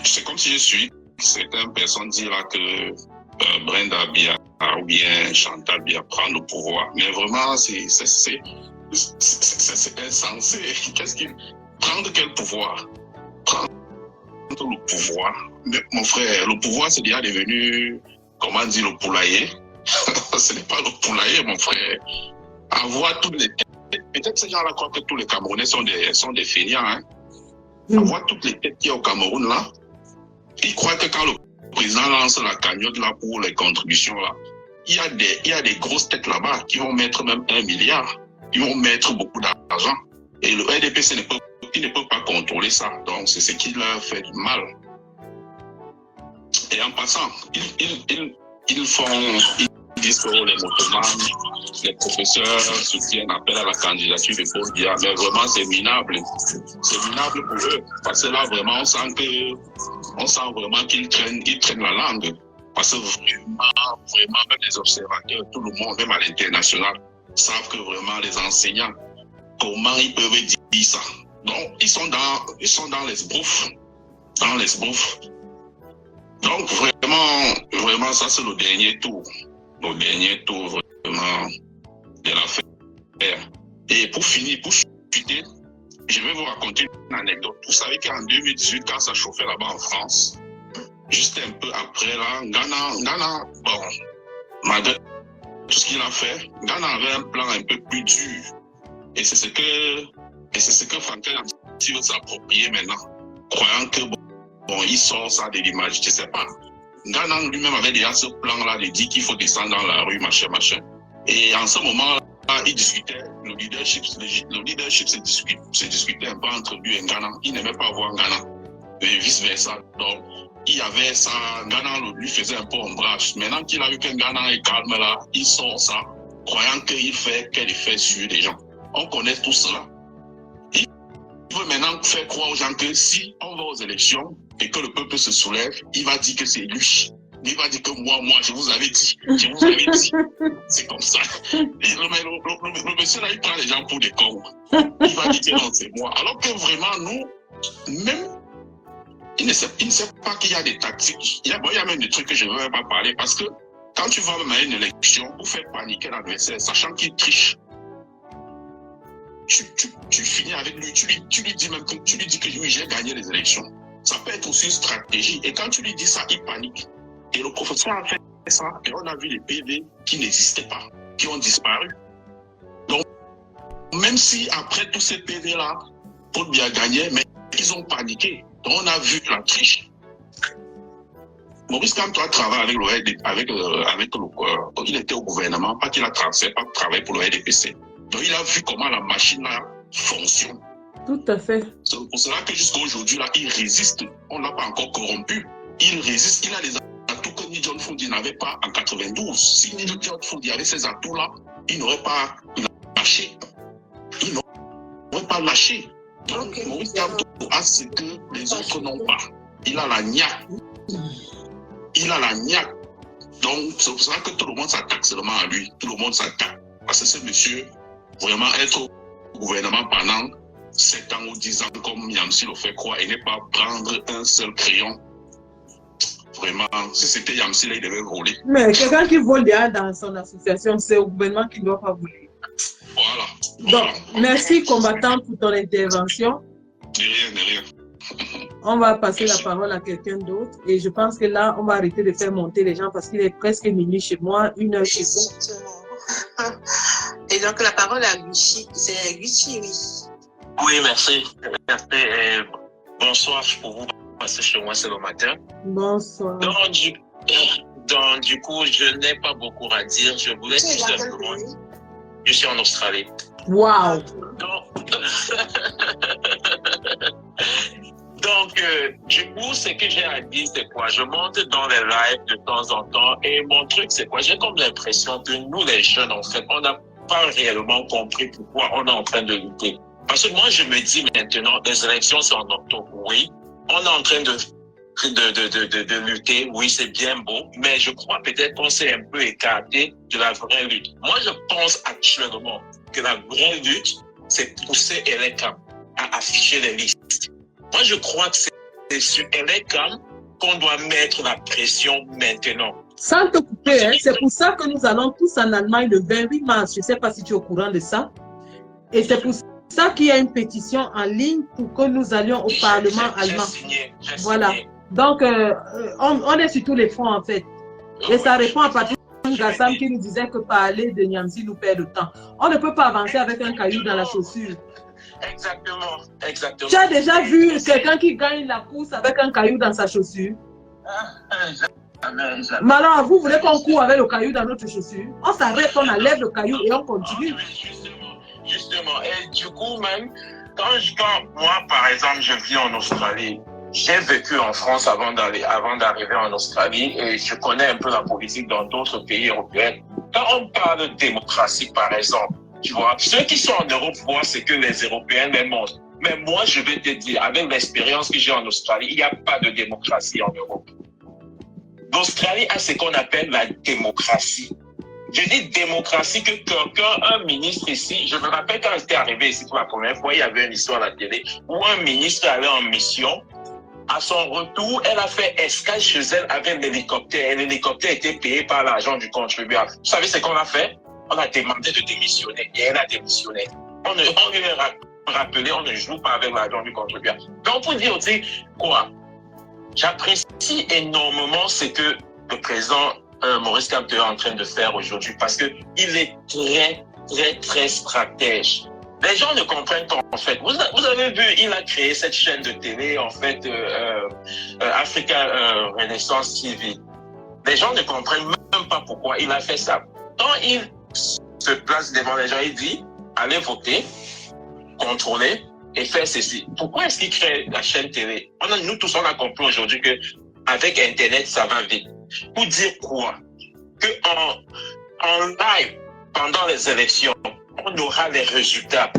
C'est comme si je suis certaines personnes disent là que Brenda Biya ou bien Chantal Biya prend le pouvoir. Mais vraiment, c'est insensé. Prendre quel pouvoir? Prendre le pouvoir. Mais, mon frère, le pouvoir c'est déjà devenu, comment dire, le poulailler. Ce n'est pas le poulailler, mon frère. Avoir toutes les têtes. Peut-être ces gens-là croient que tous les Camerounais sont des feignants. Hein? Avoir toutes les têtes qu'il y a au Cameroun là, ils croient que quand le président lance la cagnotte là pour les contributions là, il y a des grosses têtes là-bas qui vont mettre même 1 milliard. Ils vont mettre beaucoup d'argent. Et le RDPC il ne peut pas contrôler ça. Donc c'est ce qui leur fait du mal. Et en passant, ils disent que les motomanes, les professeurs soutiennent appel à la candidature de Paul Biya, mais vraiment c'est minable. C'est minable pour eux. Parce que là vraiment on sent vraiment qu'ils traînent la langue. Parce que vraiment, même les observateurs, tout le monde, même à l'international, savent que vraiment les enseignants, comment ils peuvent dire ça. Donc ils sont dans l'esbrouf. Dans l'esbrouf. Donc vraiment ça c'est le dernier tour. Le dernier tour vraiment de l'affaire. Et pour finir, pour chuter, je vais vous raconter une anecdote. Vous savez qu'en 2018, quand ça chauffait là-bas en France, juste un peu après là, Ghana, bon, malgré tout ce qu'il a fait, Ghana avait un plan un peu plus dur. Et c'est ce que Franklin Yamsi veut s'approprier maintenant, croyant que bon, il sort ça de l'image, je ne sais pas. Ghana lui-même avait déjà ce plan-là de dire qu'il faut descendre dans la rue, machin. Et en ce moment-là, il discutait, le leadership se discutait un peu entre lui et Ghana. Il n'aimait pas voir Ghana, et vice-versa. Donc, il y avait ça, Ghana lui faisait un peu ombrage. Maintenant qu'il a vu que Ghana est calme là, il sort ça, croyant qu'il fait quel effet sur les gens. On connaît tout cela. Il veut maintenant faire croire aux gens que si on va aux élections et que le peuple se soulève, il va dire que c'est lui. Il va dire que moi, je vous avais dit. C'est comme ça. Le monsieur là, il prend les gens pour des cons. Il va dire que non, c'est moi. Alors que vraiment, nous, même, il ne sait pas qu'il y a des tactiques. Il y a même des trucs que je ne veux même pas parler parce que quand tu vas même à une élection pour faire paniquer l'adversaire, sachant qu'il triche, tu finis avec lui, tu lui dis même que oui, j'ai gagné les élections. Ça peut être aussi une stratégie. Et quand tu lui dis ça, il panique. Et le professeur a fait ça, et on a vu les PV qui n'existaient pas, qui ont disparu. Donc, même si après tous ces PV-là, Paul Biya a gagné, mais ils ont paniqué. Donc, on a vu la triche. Maurice Kamto a travaillé avec il était au gouvernement, pas qu'il a travaillé pour le RDPC. Donc, il a vu comment la machine-là fonctionne. Tout à fait. C'est pour cela que jusqu'à aujourd'hui, là, il résiste. On ne l'a pas encore corrompu. Il résiste. Il a les atouts que Ni John Fundi n'avait pas en 92. Si Ni John Fundi avait ces atouts-là, il n'aurait pas lâché. Il n'aurait pas lâché. Donc, Maurice Kamto a ce que les autres n'ont pas. Il a la niaque. Il a la niaque. Donc, c'est pour cela que tout le monde s'attaque seulement à lui. Tout le monde s'attaque. Parce que ce monsieur, vraiment être au gouvernement pendant 7 ans ou 10 ans, comme Yamsi le fait croire, et ne pas prendre un seul crayon. Vraiment, si c'était Yamsi, là, il devait voler. Mais quelqu'un qui vole déjà dans son association, c'est au gouvernement qui ne doit pas voler. Voilà. Donc, merci combattant pour ton intervention. De rien. On va passer la parole à quelqu'un d'autre. Et je pense que là, on va arrêter de faire monter les gens parce qu'il est presque minuit chez moi, 1h chez vous. Et donc, la parole à Gucci. C'est Gucci, oui. Oui, merci. Et bonsoir pour vous passer chez moi, c'est le matin. Bonsoir. Donc, du coup, je n'ai pas beaucoup à dire. Je voulais tout simplement... Je suis en Australie. Wow. Donc, du coup, ce que j'ai à dire, c'est quoi? Je monte dans les lives de temps en temps et mon truc, c'est quoi? J'ai comme l'impression que nous, les jeunes, en fait, on n'a pas réellement compris pourquoi on est en train de lutter. Parce que moi, je me dis maintenant, les élections sont en octobre, oui. On est en train de lutter, oui, c'est bien beau, mais je crois peut-être qu'on s'est un peu écarté de la vraie lutte. Moi, je pense actuellement que la vraie lutte, c'est pousser Elekam à afficher les listes. Moi, je crois que c'est sur Elekam qu'on doit mettre la pression maintenant. Sans te couper, hein, c'est pour ça que nous allons tous en Allemagne le 28 mars. Je ne sais pas si tu es au courant de ça. Et c'est pour ça qu'il y a une pétition en ligne pour que nous allions au Parlement allemand. Voilà. Donc, on est sur tous les fronts, en fait. Et ça répond à Patrick Gassam qui nous disait que parler de Niamsi nous perd de temps. On ne peut pas avancer avec un caillou dans la chaussure. Exactement. Tu as déjà vu quelqu'un qui gagne la course avec un caillou dans sa chaussure? Mais alors, vous voulez qu'on court avec le caillou dans notre chaussure? On s'arrête, on enlève le caillou et on continue. Justement. Et du coup, même, quand moi, par exemple, je vis en Australie, j'ai vécu en France avant d'arriver en Australie et je connais un peu la politique dans d'autres pays européens. Quand on parle de démocratie, par exemple, tu vois, ceux qui sont en Europe voient ce que les Européens les montrent. Mais moi, je vais te dire, avec l'expérience que j'ai en Australie, il n'y a pas de démocratie en Europe. L'Australie a ce qu'on appelle la démocratie. Je dis démocratie que un ministre ici, je me rappelle quand j'étais arrivé ici pour la première fois, il y avait une histoire à la télé où un ministre allait en mission. À son retour, elle a fait escale chez elle avec l'hélicoptère. Et l'hélicoptère était payé par l'argent du contribuable. Vous savez ce qu'on a fait? On a demandé de démissionner et elle a démissionné. On lui a rappelé, on ne joue pas avec l'argent du contribuable. Donc, pour dire aussi quoi? J'apprécie énormément ce que le président Maurice Kamto est en train de faire aujourd'hui parce qu'il est très stratège. Les gens ne comprennent pas, en fait. Vous avez vu, il a créé cette chaîne de télé, en fait, Africa Renaissance TV. Les gens ne comprennent même pas pourquoi il a fait ça. Quand il se place devant les gens, il dit, allez voter, contrôler et faire ceci. Pourquoi est-ce qu'il crée la chaîne télé? Nous tous, on a compris aujourd'hui qu'avec Internet, ça va vite. Pour dire quoi? En live, pendant les élections, on aura les résultats.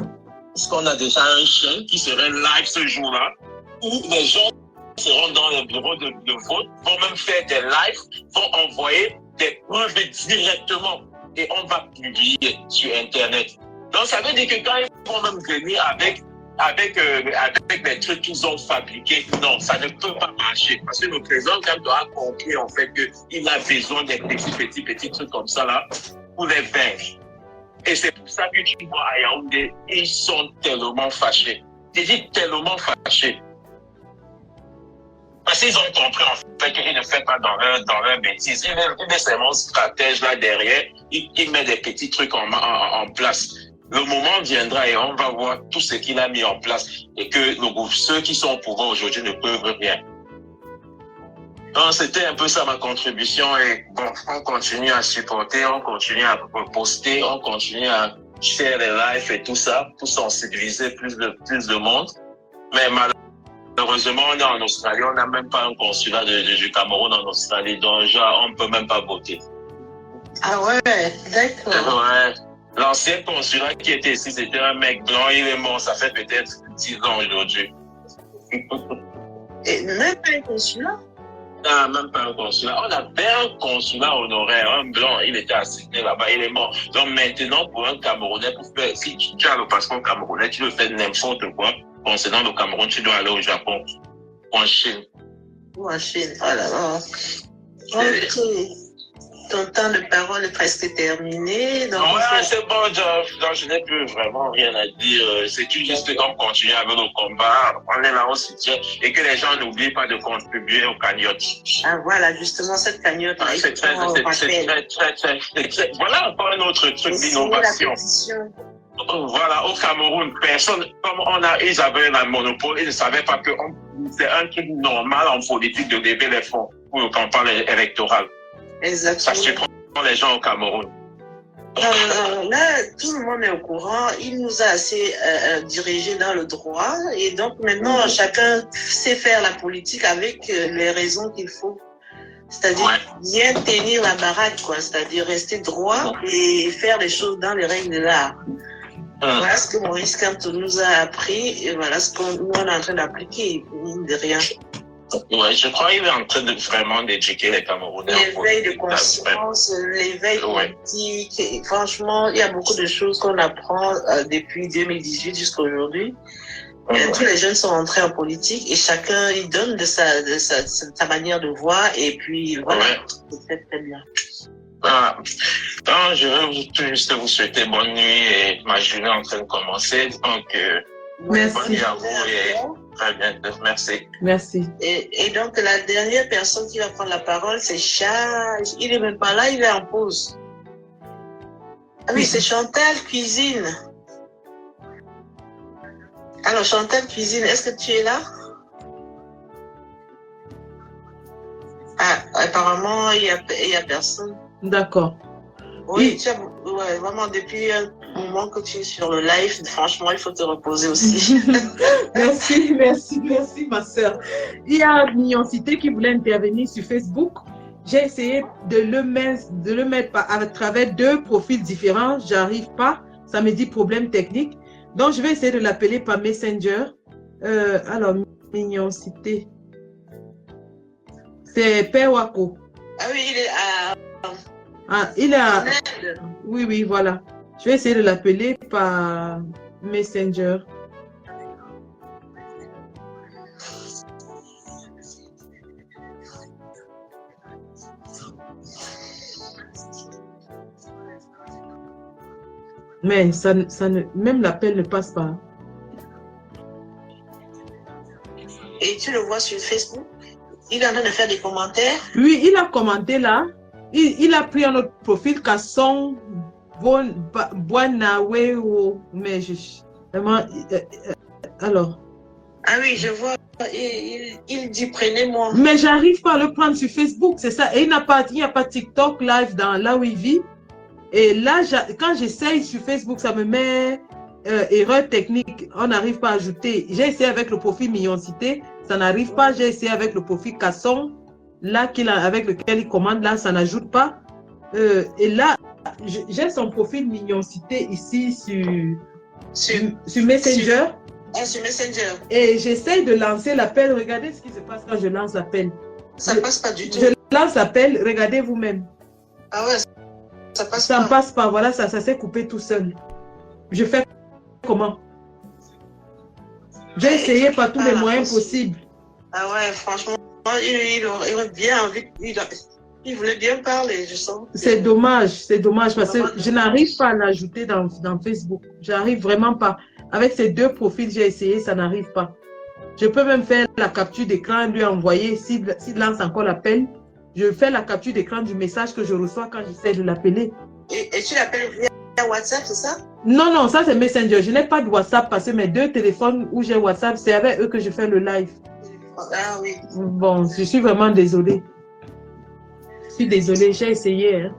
Parce qu'on a déjà un chaîne qui serait live ce jour-là, où les gens seront dans les bureaux de vote, vont même faire des lives, vont envoyer des preuves directement et on va publier sur Internet. Donc ça veut dire que quand ils vont même venir avec des trucs qu'ils ont fabriqués, non, ça ne peut pas marcher. Parce que le président Kamto a compris en fait qu'il a besoin des petits trucs comme ça là pour les vaincre. Et c'est pour ça que tu vois à Yaoundé, ils sont tellement fâchés. Je dis tellement fâchés. Parce qu'ils ont compris en fait qu'ils ne font pas dans leur bêtise. Il est seulement stratège là derrière, il met des petits trucs en place. Le moment viendra et on va voir tout ce qu'il a mis en place et que ceux qui sont au pouvoir aujourd'hui ne peuvent rien. Donc c'était un peu ça ma contribution et bon, on continue à supporter, on continue à poster, on continue à faire les lives et tout ça pour sensibiliser plus de monde. Mais malheureusement, on est en Australie, on n'a même pas un consulat du Cameroun en Australie, donc genre, on ne peut même pas voter. Ah ouais, d'accord. Ouais. L'ancien consulat qui était ici, c'était un mec blanc, il est mort, ça fait peut-être 10 ans aujourd'hui. Et même pas un consulat? Non, même pas un consulat. On avait un consulat honoraire, un blanc, il était assigné là-bas, il est mort. Donc maintenant, pour un Camerounais, si tu as le passeport camerounais, tu veux faire n'importe quoi concernant le Cameroun, tu dois aller au Japon ou en Chine. Ou en Chine, oh là là. Ok. Ton temps de parole est presque terminé. Donc ouais, c'est bon, je n'ai plus vraiment rien à dire. C'est juste comme continuer avec le combat. On est là, on se tient. Et que les gens n'oublient pas de contribuer aux cagnottes. Ah voilà, justement, cette cagnotte. Voilà encore un autre truc d'innovation. Voilà, au Cameroun, personne, comme ils avaient un monopole, ils ne savaient pas que c'est un truc normal en politique de lever les fonds pour une campagne électorale. Exactement. Ça surprend les gens au Cameroun. Là, tout le monde est au courant. Il nous a assez dirigés dans le droit. Et donc, maintenant, chacun sait faire la politique avec les raisons qu'il faut. C'est-à-dire bien tenir la baraque, quoi. C'est-à-dire rester droit et faire les choses dans les règles de l'art. Voilà ce que Maurice Kamto nous a appris et voilà ce qu'on nous on est en train d'appliquer, mine de rien. Ouais, je crois qu'il est en train de vraiment d'éduquer les Camerounais. L'éveil de conscience, l'éveil politique. Et franchement, il y a beaucoup de choses qu'on apprend depuis 2018 jusqu'à aujourd'hui. Tous les jeunes sont entrés en politique et chacun il donne de sa manière de voir et puis voilà, c'est très bien. Voilà. Donc, je veux juste vous souhaiter bonne nuit et ma journée est en train de commencer. Donc, merci. Bonne nuit à vous et très bientôt. Merci. Merci. Et donc, la dernière personne qui va prendre la parole, c'est Charles. Il n'est même pas là, il est en pause. Ah oui, c'est Chantal Cuisine. Alors, Chantal Cuisine, est-ce que tu es là? Ah, apparemment, il y a personne. D'accord. Oui, vraiment, depuis un moment que tu es sur le live, franchement, il faut te reposer aussi. merci, ma soeur. Il y a Mignoncité qui voulait intervenir sur Facebook. J'ai essayé de le mettre à travers 2 profils différents. J'arrive pas. Ça me dit problème technique. Donc, je vais essayer de l'appeler par Messenger. Alors, Mignoncité. C'est Père Wako. Ah oui, il est à... Ah, il est à... Oui, voilà. Je vais essayer de l'appeler par Messenger. Mais même l'appel ne passe pas. Et tu le vois sur Facebook? Il est en train de faire des commentaires? Oui, il a commenté là. Il a pris un autre profil, Kasson Boanawe, mais vraiment, alors. Ah oui, je vois, il dit prenez-moi. Mais j'arrive pas à le prendre sur Facebook, c'est ça. Et il n'y a pas TikTok live dans là où il vit. Et là, quand j'essaye sur Facebook, ça me met erreur technique. On n'arrive pas à ajouter. J'ai essayé avec le profil Mignoncité, ça n'arrive pas. J'ai essayé avec le profil Kasson. Là, avec lequel il commande, là, ça n'ajoute pas. Et là, j'ai son profil Mignoncité ici sur Messenger. Sur Messenger. Et j'essaye de lancer l'appel. Regardez ce qui se passe quand je lance l'appel. Ça ne passe pas du tout. Je lance l'appel, regardez vous-même. Ah ouais, ça passe pas. Ça ne passe pas, voilà, ça s'est coupé tout seul. Je fais comment? J'ai essayé par tous les moyens possibles. Ah ouais, franchement. Il aurait bien envie, Il voulait bien parler, je sens. C'est dommage parce que je n'arrive pas à l'ajouter dans Facebook. J'arrive vraiment pas. Avec ces deux profils, j'ai essayé, ça n'arrive pas. Je peux même faire la capture d'écran et lui envoyer, s'il lance encore l'appel, je fais la capture d'écran du message que je reçois quand j'essaie de l'appeler. Et tu l'appelles via WhatsApp, c'est ça? Non, ça c'est Messenger. Je n'ai pas de WhatsApp parce que mes deux téléphones où j'ai WhatsApp, c'est avec eux que je fais le live. Ah oui. Bon, je suis vraiment désolée. Je suis désolée, j'ai essayé. Hein.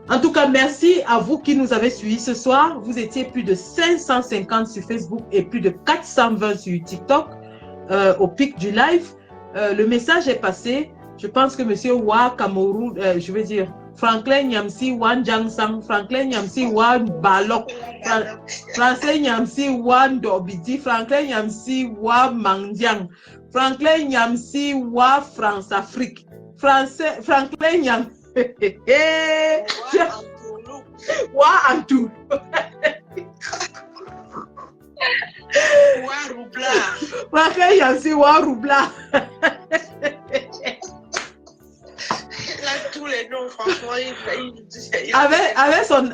En tout cas, merci à vous qui nous avez suivis ce soir. Vous étiez plus de 550 sur Facebook et plus de 420 sur TikTok au pic du live. Le message est passé. Je pense que M. Wa Kamoru, je veux dire, Franklin Nyamsi Wan Jangsang, Franklin Nyamsi Wan Balok, Franklin Nyamsi Wan Dobidi, Franklin Nyamsi Wa Mangdiang, Franklin Nyamsi Wa France-Afrique, Franklin Nyamsi Wa Antou. Wa Roubla. Franklin Nyamsi Wa Roubla. Tous les noms, franchement,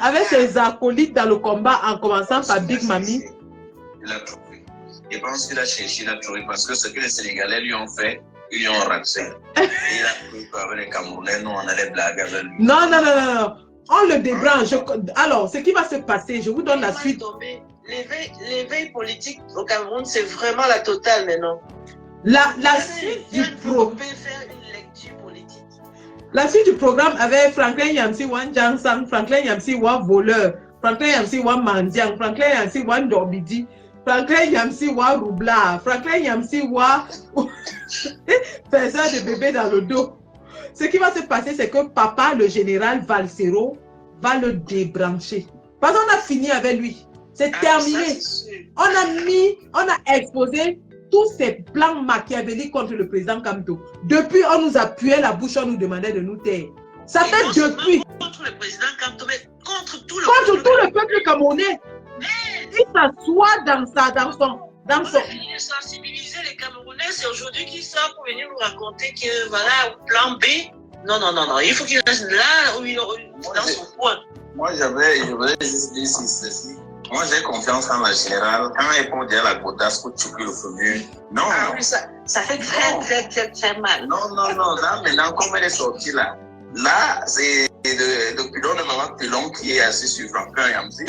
avec ses acolytes dans le combat, en commençant par Big Mami. Il a trouvé. Je pense qu'il a cherché, il a trouvé parce que ce que les Sénégalais lui ont fait, ils lui ont raté. Il a cru qu'avec les Camerounais, nous, on allait blaguer avec lui. Non. On le débranche. Alors, ce qui va se passer, je vous donne la suite. L'éveil politique au Cameroun, c'est vraiment la totale maintenant. La suite du La suite du programme avait Franklin Nyamsi Wan Jangsang, Franklin Nyamsi Wan voleur, Franklin Nyamsi Wan Mandiang, Franklin Nyamsi Wan Dobidi, Franklin Nyamsi Wan Roubla, Franklin Nyamsi Wan faiseur de bébé dans le dos. Ce qui va se passer, c'est que papa, le général Valsero, va le débrancher. Parce qu'on a fini avec lui. C'est terminé. On a exposé tous ces plans machiavéliques contre le président Kamto. Depuis, on nous appuyait la bouche, on nous demandait de nous taire. Ça fait depuis. Contre le président Kamto, mais contre tout le peuple camerounais. Il s'assoit dans son... On a fini de sensibiliser les Camerounais, c'est aujourd'hui qu'ils sortent pour venir nous raconter que voilà, plan B. Non, il faut qu'il reste là où il est dans son coin. Moi, je voulais juste dire ceci. Moi, j'ai confiance en la générale. Quand elle répond à la Godas pour tuer le premier. Non. Ah oui, ça fait très mal. Non. Là, maintenant, comme elle est sortie là, c'est le pilon de maman Pilon qui est assis sur Franklin Nyamsi.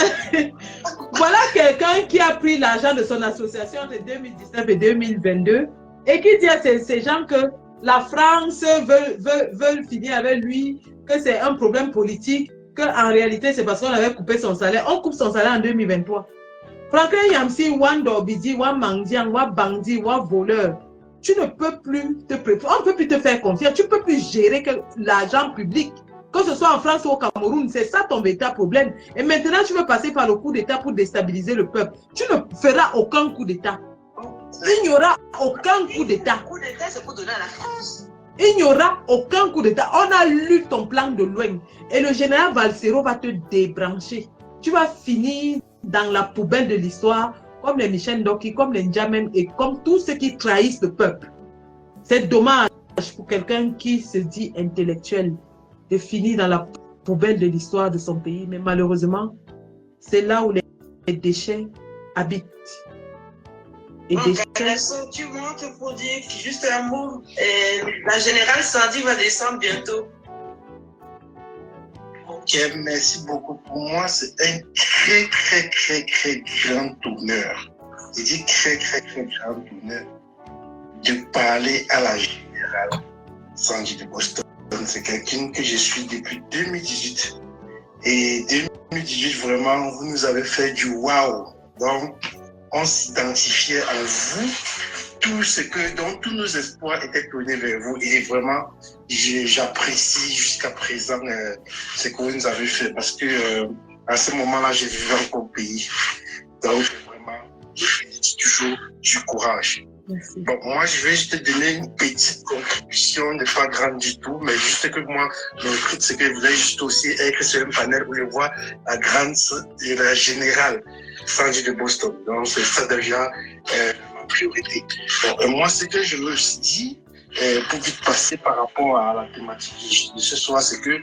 Voilà quelqu'un qui a pris l'argent de son association entre 2019 et 2022 et qui dit à ces gens que la France veut finir avec lui, que c'est un problème politique, qu'en réalité c'est parce qu'on avait coupé son salaire. On coupe son salaire en 2023. Franklin Nyamsi, Wan Dobidi, Wan Mangdiang, Wan Bandi, Wan voleur. Tu ne peux plus on ne peut plus te faire confiance. Tu ne peux plus gérer l'argent public. Que ce soit en France ou au Cameroun, c'est ça ton véritable problème. Et maintenant, tu veux passer par le coup d'État pour déstabiliser le peuple. Tu ne feras aucun coup d'État. Il n'y aura aucun coup d'État. Le coup d'État, c'est pour donner à la France. Il n'y aura aucun coup d'État. On a lu ton plan de loin. Et le général Valsero va te débrancher. Tu vas finir dans la poubelle de l'histoire, comme les Michel Ndoki, comme les Ndjamen et comme tous ceux qui trahissent le peuple. C'est dommage pour quelqu'un qui se dit intellectuel de finir dans la poubelle de l'histoire de son pays. Mais malheureusement, c'est là où les déchets habitent. Et tu montes pour dire juste un mot. La générale Sandy va descendre bientôt. Ok, merci beaucoup. Pour moi, c'est un très grand honneur. Je dis très grand honneur de parler à la générale Sandy de Boston. C'est quelqu'un que je suis depuis 2018. Et 2018, vraiment, vous nous avez fait du waouh. Donc, on s'identifiait à vous. Donc, tous nos espoirs étaient tournés vers vous. Et vraiment, j'apprécie jusqu'à présent ce que vous nous avez fait. Parce que à ce moment-là, je vivais encore au pays. Donc, vraiment, je dis toujours du courage. Merci. Bon, moi, je vais juste te donner une petite contribution, n'est pas grande du tout, mais juste que moi, le truc, c'est que je voulais juste aussi être sur un panel où je vois la grande et la générale Sandy de Boston. Donc, ça devient ma priorité. Bon, moi, ce que je me suis dit, pour vite passer par rapport à la thématique de ce soir, c'est que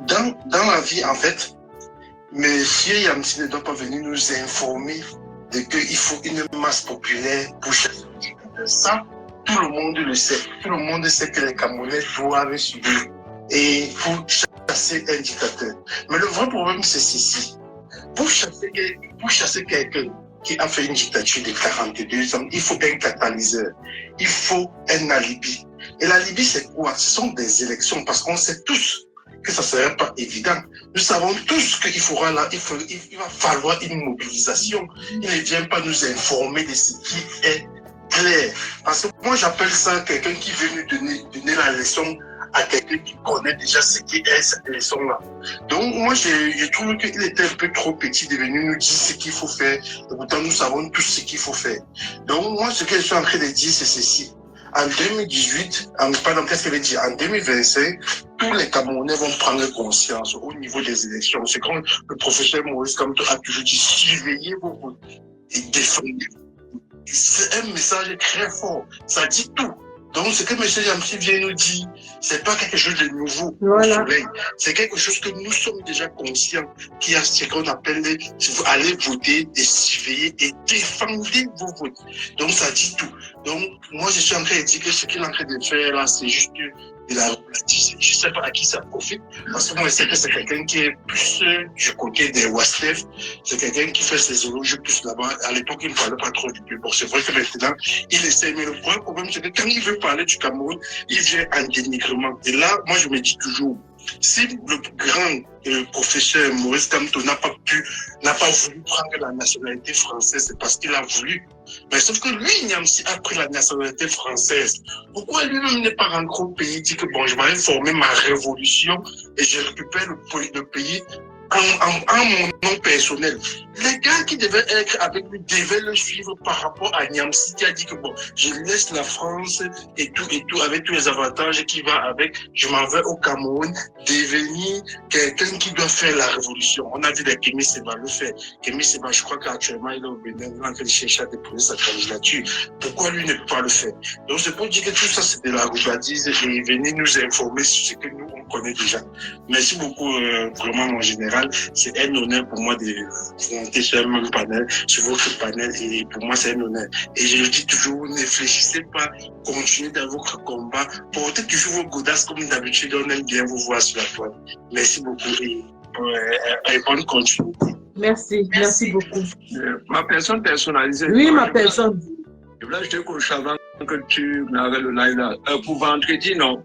dans la vie, en fait, Monsieur Yamsi ne doit pas venir nous informer de qu'il faut une masse populaire pour chasser un dictateur. Ça, tout le monde le sait. Tout le monde sait que les Camerounais doivent subir et pour chasser un dictateur. Mais le vrai problème, c'est ceci. Pour chasser quelqu'un qui a fait une dictature de 42 ans, il faut un catalyseur. Il faut un alibi. Et l'alibi, c'est quoi? Ce sont des élections, parce qu'on sait tous que ça ne serait pas évident. Nous savons tous qu'il faudra là, il va falloir une mobilisation. Il ne vient pas nous informer de ce qui est clair. Parce que moi, j'appelle ça quelqu'un qui veut nous donner la leçon à quelqu'un qui connaît déjà ce qui est cette leçon-là. Donc, moi, je trouve qu'il était un peu trop petit de venir nous dire ce qu'il faut faire. Et pourtant, nous savons tous ce qu'il faut faire. Donc, moi, ce que je suis en train de dire, c'est ceci. En 2018, qu'est-ce qu'elle dit? En 2025, tous les Camerounais vont prendre conscience au niveau des élections. C'est comme le professeur Maurice Kamto a toujours dit, surveillez vos votes et défendez-vous. C'est un message très fort. Ça dit tout. Donc, ce que M. Yamsi vient nous dire, c'est pas quelque chose de nouveau au soleil. C'est quelque chose que nous sommes déjà conscients qu'il y a ce qu'on appelle aller voter et surveiller et défendre vos votes. Donc, ça dit tout. Donc, moi, je suis en train de dire que ce qu'il est en train de faire là, c'est juste de la relativité. Je sais pas à qui ça profite, parce que moi, je sais que c'est quelqu'un qui est plus du côté des Wastef. C'est quelqu'un qui fait ses éloges plus là-bas. À l'époque, il ne parlait pas trop du plus. Bon, c'est vrai que maintenant, il essaie. Mais le problème, c'est que quand il veut parler du Cameroun, il vient en dénigrement. Et là, moi, je me dis toujours, si le grand professeur Maurice Kamto n'a pas voulu prendre la nationalité française, c'est parce qu'il a voulu. Mais sauf que lui, Niamsi a pris la nationalité française. Pourquoi lui-même n'est pas rentré au pays, dit que bon, je vais former ma révolution et je récupère le pays en mon nom personnel. Les gars qui devaient être avec lui devaient le suivre par rapport à Niamsi qui a dit que bon, je laisse la France et tout, avec tous les avantages qui va avec, je m'en vais au Cameroun, devenir quelqu'un qui doit faire la révolution. On a vu les Kémy Séba le faire. Kémy Séba, je crois qu'actuellement, il est au Bénin, il est en train de chercher à déposer sa candidature. Pourquoi lui ne peut pas le faire? Donc c'est pour dire que tout ça, c'est de la roubladise et venir nous informer sur ce que nous, on connaît déjà. Merci beaucoup, vraiment, mon général. C'est un honneur pour moi de monter sur un même panel, sur votre panel, et pour moi, c'est un honneur. Et je le dis toujours, ne réfléchissez pas, continuez dans votre combat, portez toujours vos godasses comme d'habitude, on aime bien vous voir sur la toile. Merci beaucoup et bonne continuité. Merci beaucoup. Ma personne personnalisée. Oui, ma personne. Là, je te couche avant que tu n'avais le live là. Pour vendredi, non.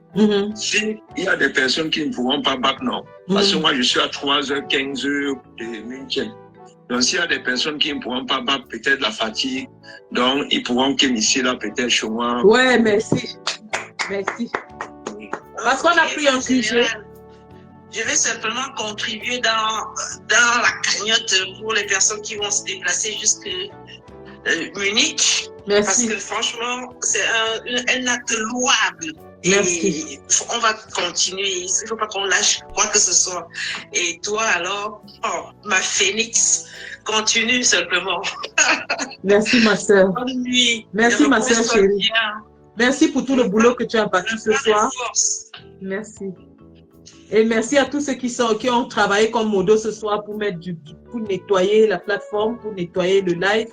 S'il y a des personnes qui ne pourront pas battre, non. Parce que moi, je suis à 3h, 15h de München. Donc, s'il y a des personnes qui ne pourront pas battre, peut-être la fatigue, donc ils pourront qu'initier là, peut-être chez moi. Ouais, merci. Merci. Parce qu'on a pris un sujet. Je vais simplement contribuer dans la cagnotte pour les personnes qui vont se déplacer jusqu'à Munich. Merci. Parce que franchement, c'est un acte louable. Merci. Et on va continuer. Il ne faut pas qu'on lâche quoi que ce soit. Et toi, alors, ma phénix, continue simplement. Merci, ma soeur. Bonne nuit. Merci, ma soeur chérie. Merci pour tout le boulot que tu as battu ce soir. Merci. Et merci à tous ceux qui ont travaillé comme Modo ce soir pour nettoyer la plateforme, pour nettoyer le live.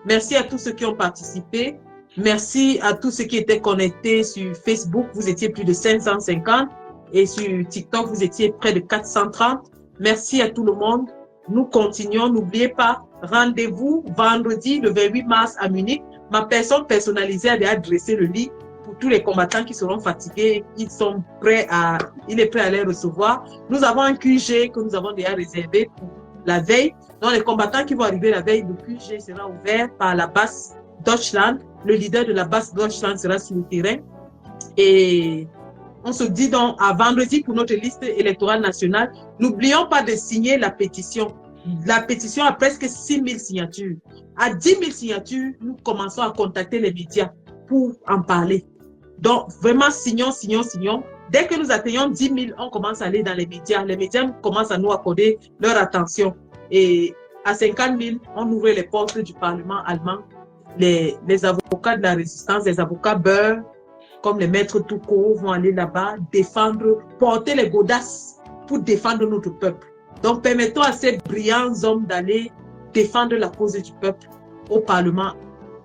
Merci à tous ceux qui ont participé. Merci à tous ceux qui étaient connectés sur Facebook. Vous étiez plus de 550. Et sur TikTok, vous étiez près de 430. Merci à tout le monde. Nous continuons. N'oubliez pas, rendez-vous vendredi, le 28 mars à Munich. Ma personne personnalisée a déjà dressé le lit pour tous les combattants qui seront fatigués. Il est prêt à les recevoir. Nous avons un QG que nous avons déjà réservé pour la veille. Donc, les combattants qui vont arriver la veille, le QG sera ouvert par la base Deutschland. Le leader de la base Deutschland sera sur le terrain. Et on se dit donc à vendredi pour notre liste électorale nationale. N'oublions pas de signer la pétition. La pétition a presque 6 000 signatures. À 10 000 signatures, nous commençons à contacter les médias pour en parler. Donc, vraiment, signons. Dès que nous atteignons 10 000, on commence à aller dans les médias. Les médias commencent à nous accorder leur attention. Et à 50 000, on ouvre les portes du Parlement allemand. Les avocats de la résistance, les avocats Beur, comme les maîtres Touko, vont aller là-bas défendre, porter les godasses pour défendre notre peuple. Donc, permettons à ces brillants hommes d'aller défendre la cause du peuple au Parlement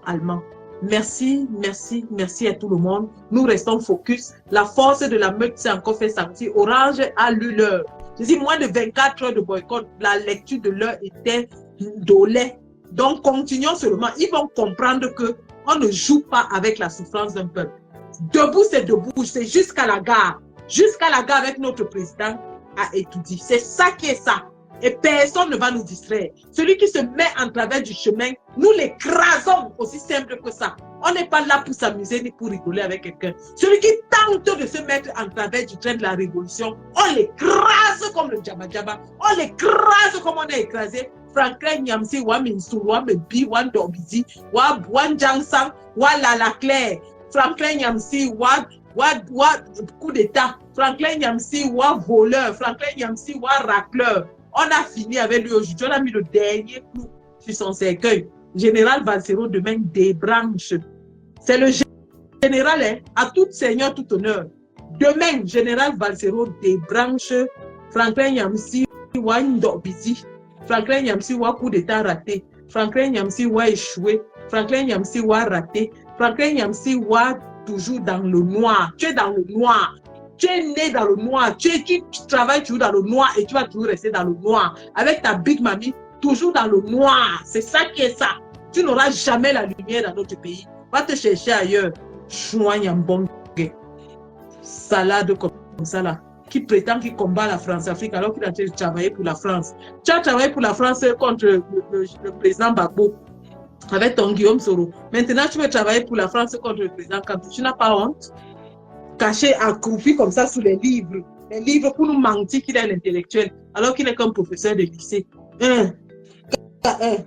allemand. Merci, merci, merci à tout le monde. Nous restons focus. La force de la meute s'est encore fait sentir. Orange a lu l'heure. Je dis, moins de 24 heures de boycott, la lecture de l'heure était dolée. Donc, continuons seulement. Ils vont comprendre qu'on ne joue pas avec la souffrance d'un peuple. Debout, c'est debout. C'est jusqu'à la gare. Jusqu'à la gare avec notre président a étudié. C'est ça qui est ça. Et personne ne va nous distraire. Celui qui se met en travers du chemin, nous l'écrasons, aussi simple que ça. On n'est pas là pour s'amuser ni pour rigoler avec quelqu'un. Celui qui tente de se mettre en travers du train de la révolution, on l'écrase comme le Djaba Djaba. On l'écrase comme on a écrasé Franklin Nyamsi, Wa Minsu, Wa Mebi, Wa Ndobizi, Wa Jangsang, Wa Lala Claire. Franklin Nyamsi, Wa coup d'état. Franklin Nyamsi, Wa voleur. Franklin Nyamsi, Wa racleur. On a fini avec lui aujourd'hui. On a mis le dernier clou sur son cercueil. Général Valsero demain débranche. C'est le général, hein, à tout seigneur, tout honneur. Demain, Général Valsero débranche Franklin Nyamsi, Wa Ndobizi. Franklin Nyamsi, Wa coup d'état raté. Franklin Nyamsi, Wa échoué. Franklin Nyamsi, Wa raté. Franklin Nyamsi, Wa toujours dans le noir. Tu es dans le noir. Tu es né dans le noir, tu travailles toujours dans le noir et tu vas toujours rester dans le noir. Avec ta Big Mamie, toujours dans le noir. C'est ça qui est ça. Tu n'auras jamais la lumière dans notre pays. Va te chercher ailleurs. Chouagnambongue. Salade comme ça là. Qui prétend qu'il combat la France-Afrique alors qu'il a travaillé pour la France. Tu as travaillé pour la France contre le président Gbagbo avec ton Guillaume Soro. Maintenant, tu veux travailler pour la France contre le président Kantou. Tu n'as pas honte? Caché, accroupi comme ça sous les livres pour nous mentir qu'il est l'intellectuel, alors qu'il est comme professeur de lycée.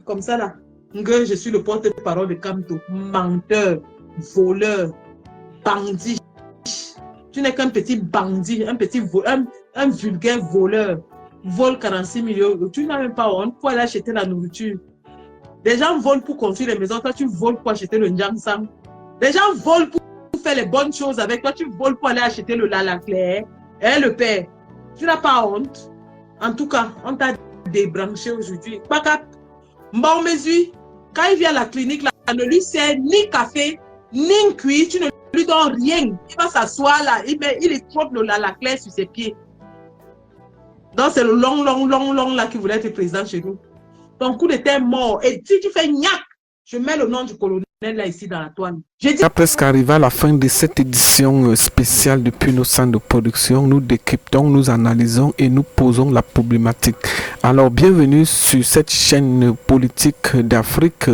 Comme ça là. Je suis le porte-parole de Kamto. Menteur, voleur, bandit. Tu n'es qu'un petit bandit, un vulgaire voleur. Vole 46 millions. Tu n'as même pas honte pour aller acheter la nourriture. Les gens volent pour construire les maisons. Toi, tu voles pour acheter le Njangsang. Les gens volent pour faire les bonnes choses avec toi, tu voles pour aller acheter le Lala Claire et le père. Tu n'as pas honte. En tout cas, on t'a débranché aujourd'hui. Bon, mesure, quand il vient à la clinique, là, ne lui sert ni café, ni cuit, tu ne lui donnes rien. Il va s'asseoir là, il frotte le Lala Claire sur ses pieds. Donc, c'est le long là qui voulait être président chez nous. Ton coup d'état est mort. Et si tu fais gnac, je mets le nom du colonel là ici dans la toile. On est presque arrivé à la fin de cette édition spéciale depuis nos centres de production. Nous décryptons, nous analysons et nous posons la problématique. Alors, bienvenue sur cette chaîne politique d'Afrique.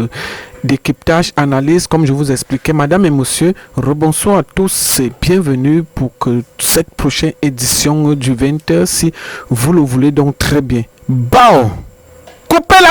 Décryptage, analyse, comme je vous expliquais. Madame et monsieur, rebonsoir à tous et bienvenue pour que cette prochaine édition du 20h, si vous le voulez donc très bien. Bao! Coupez la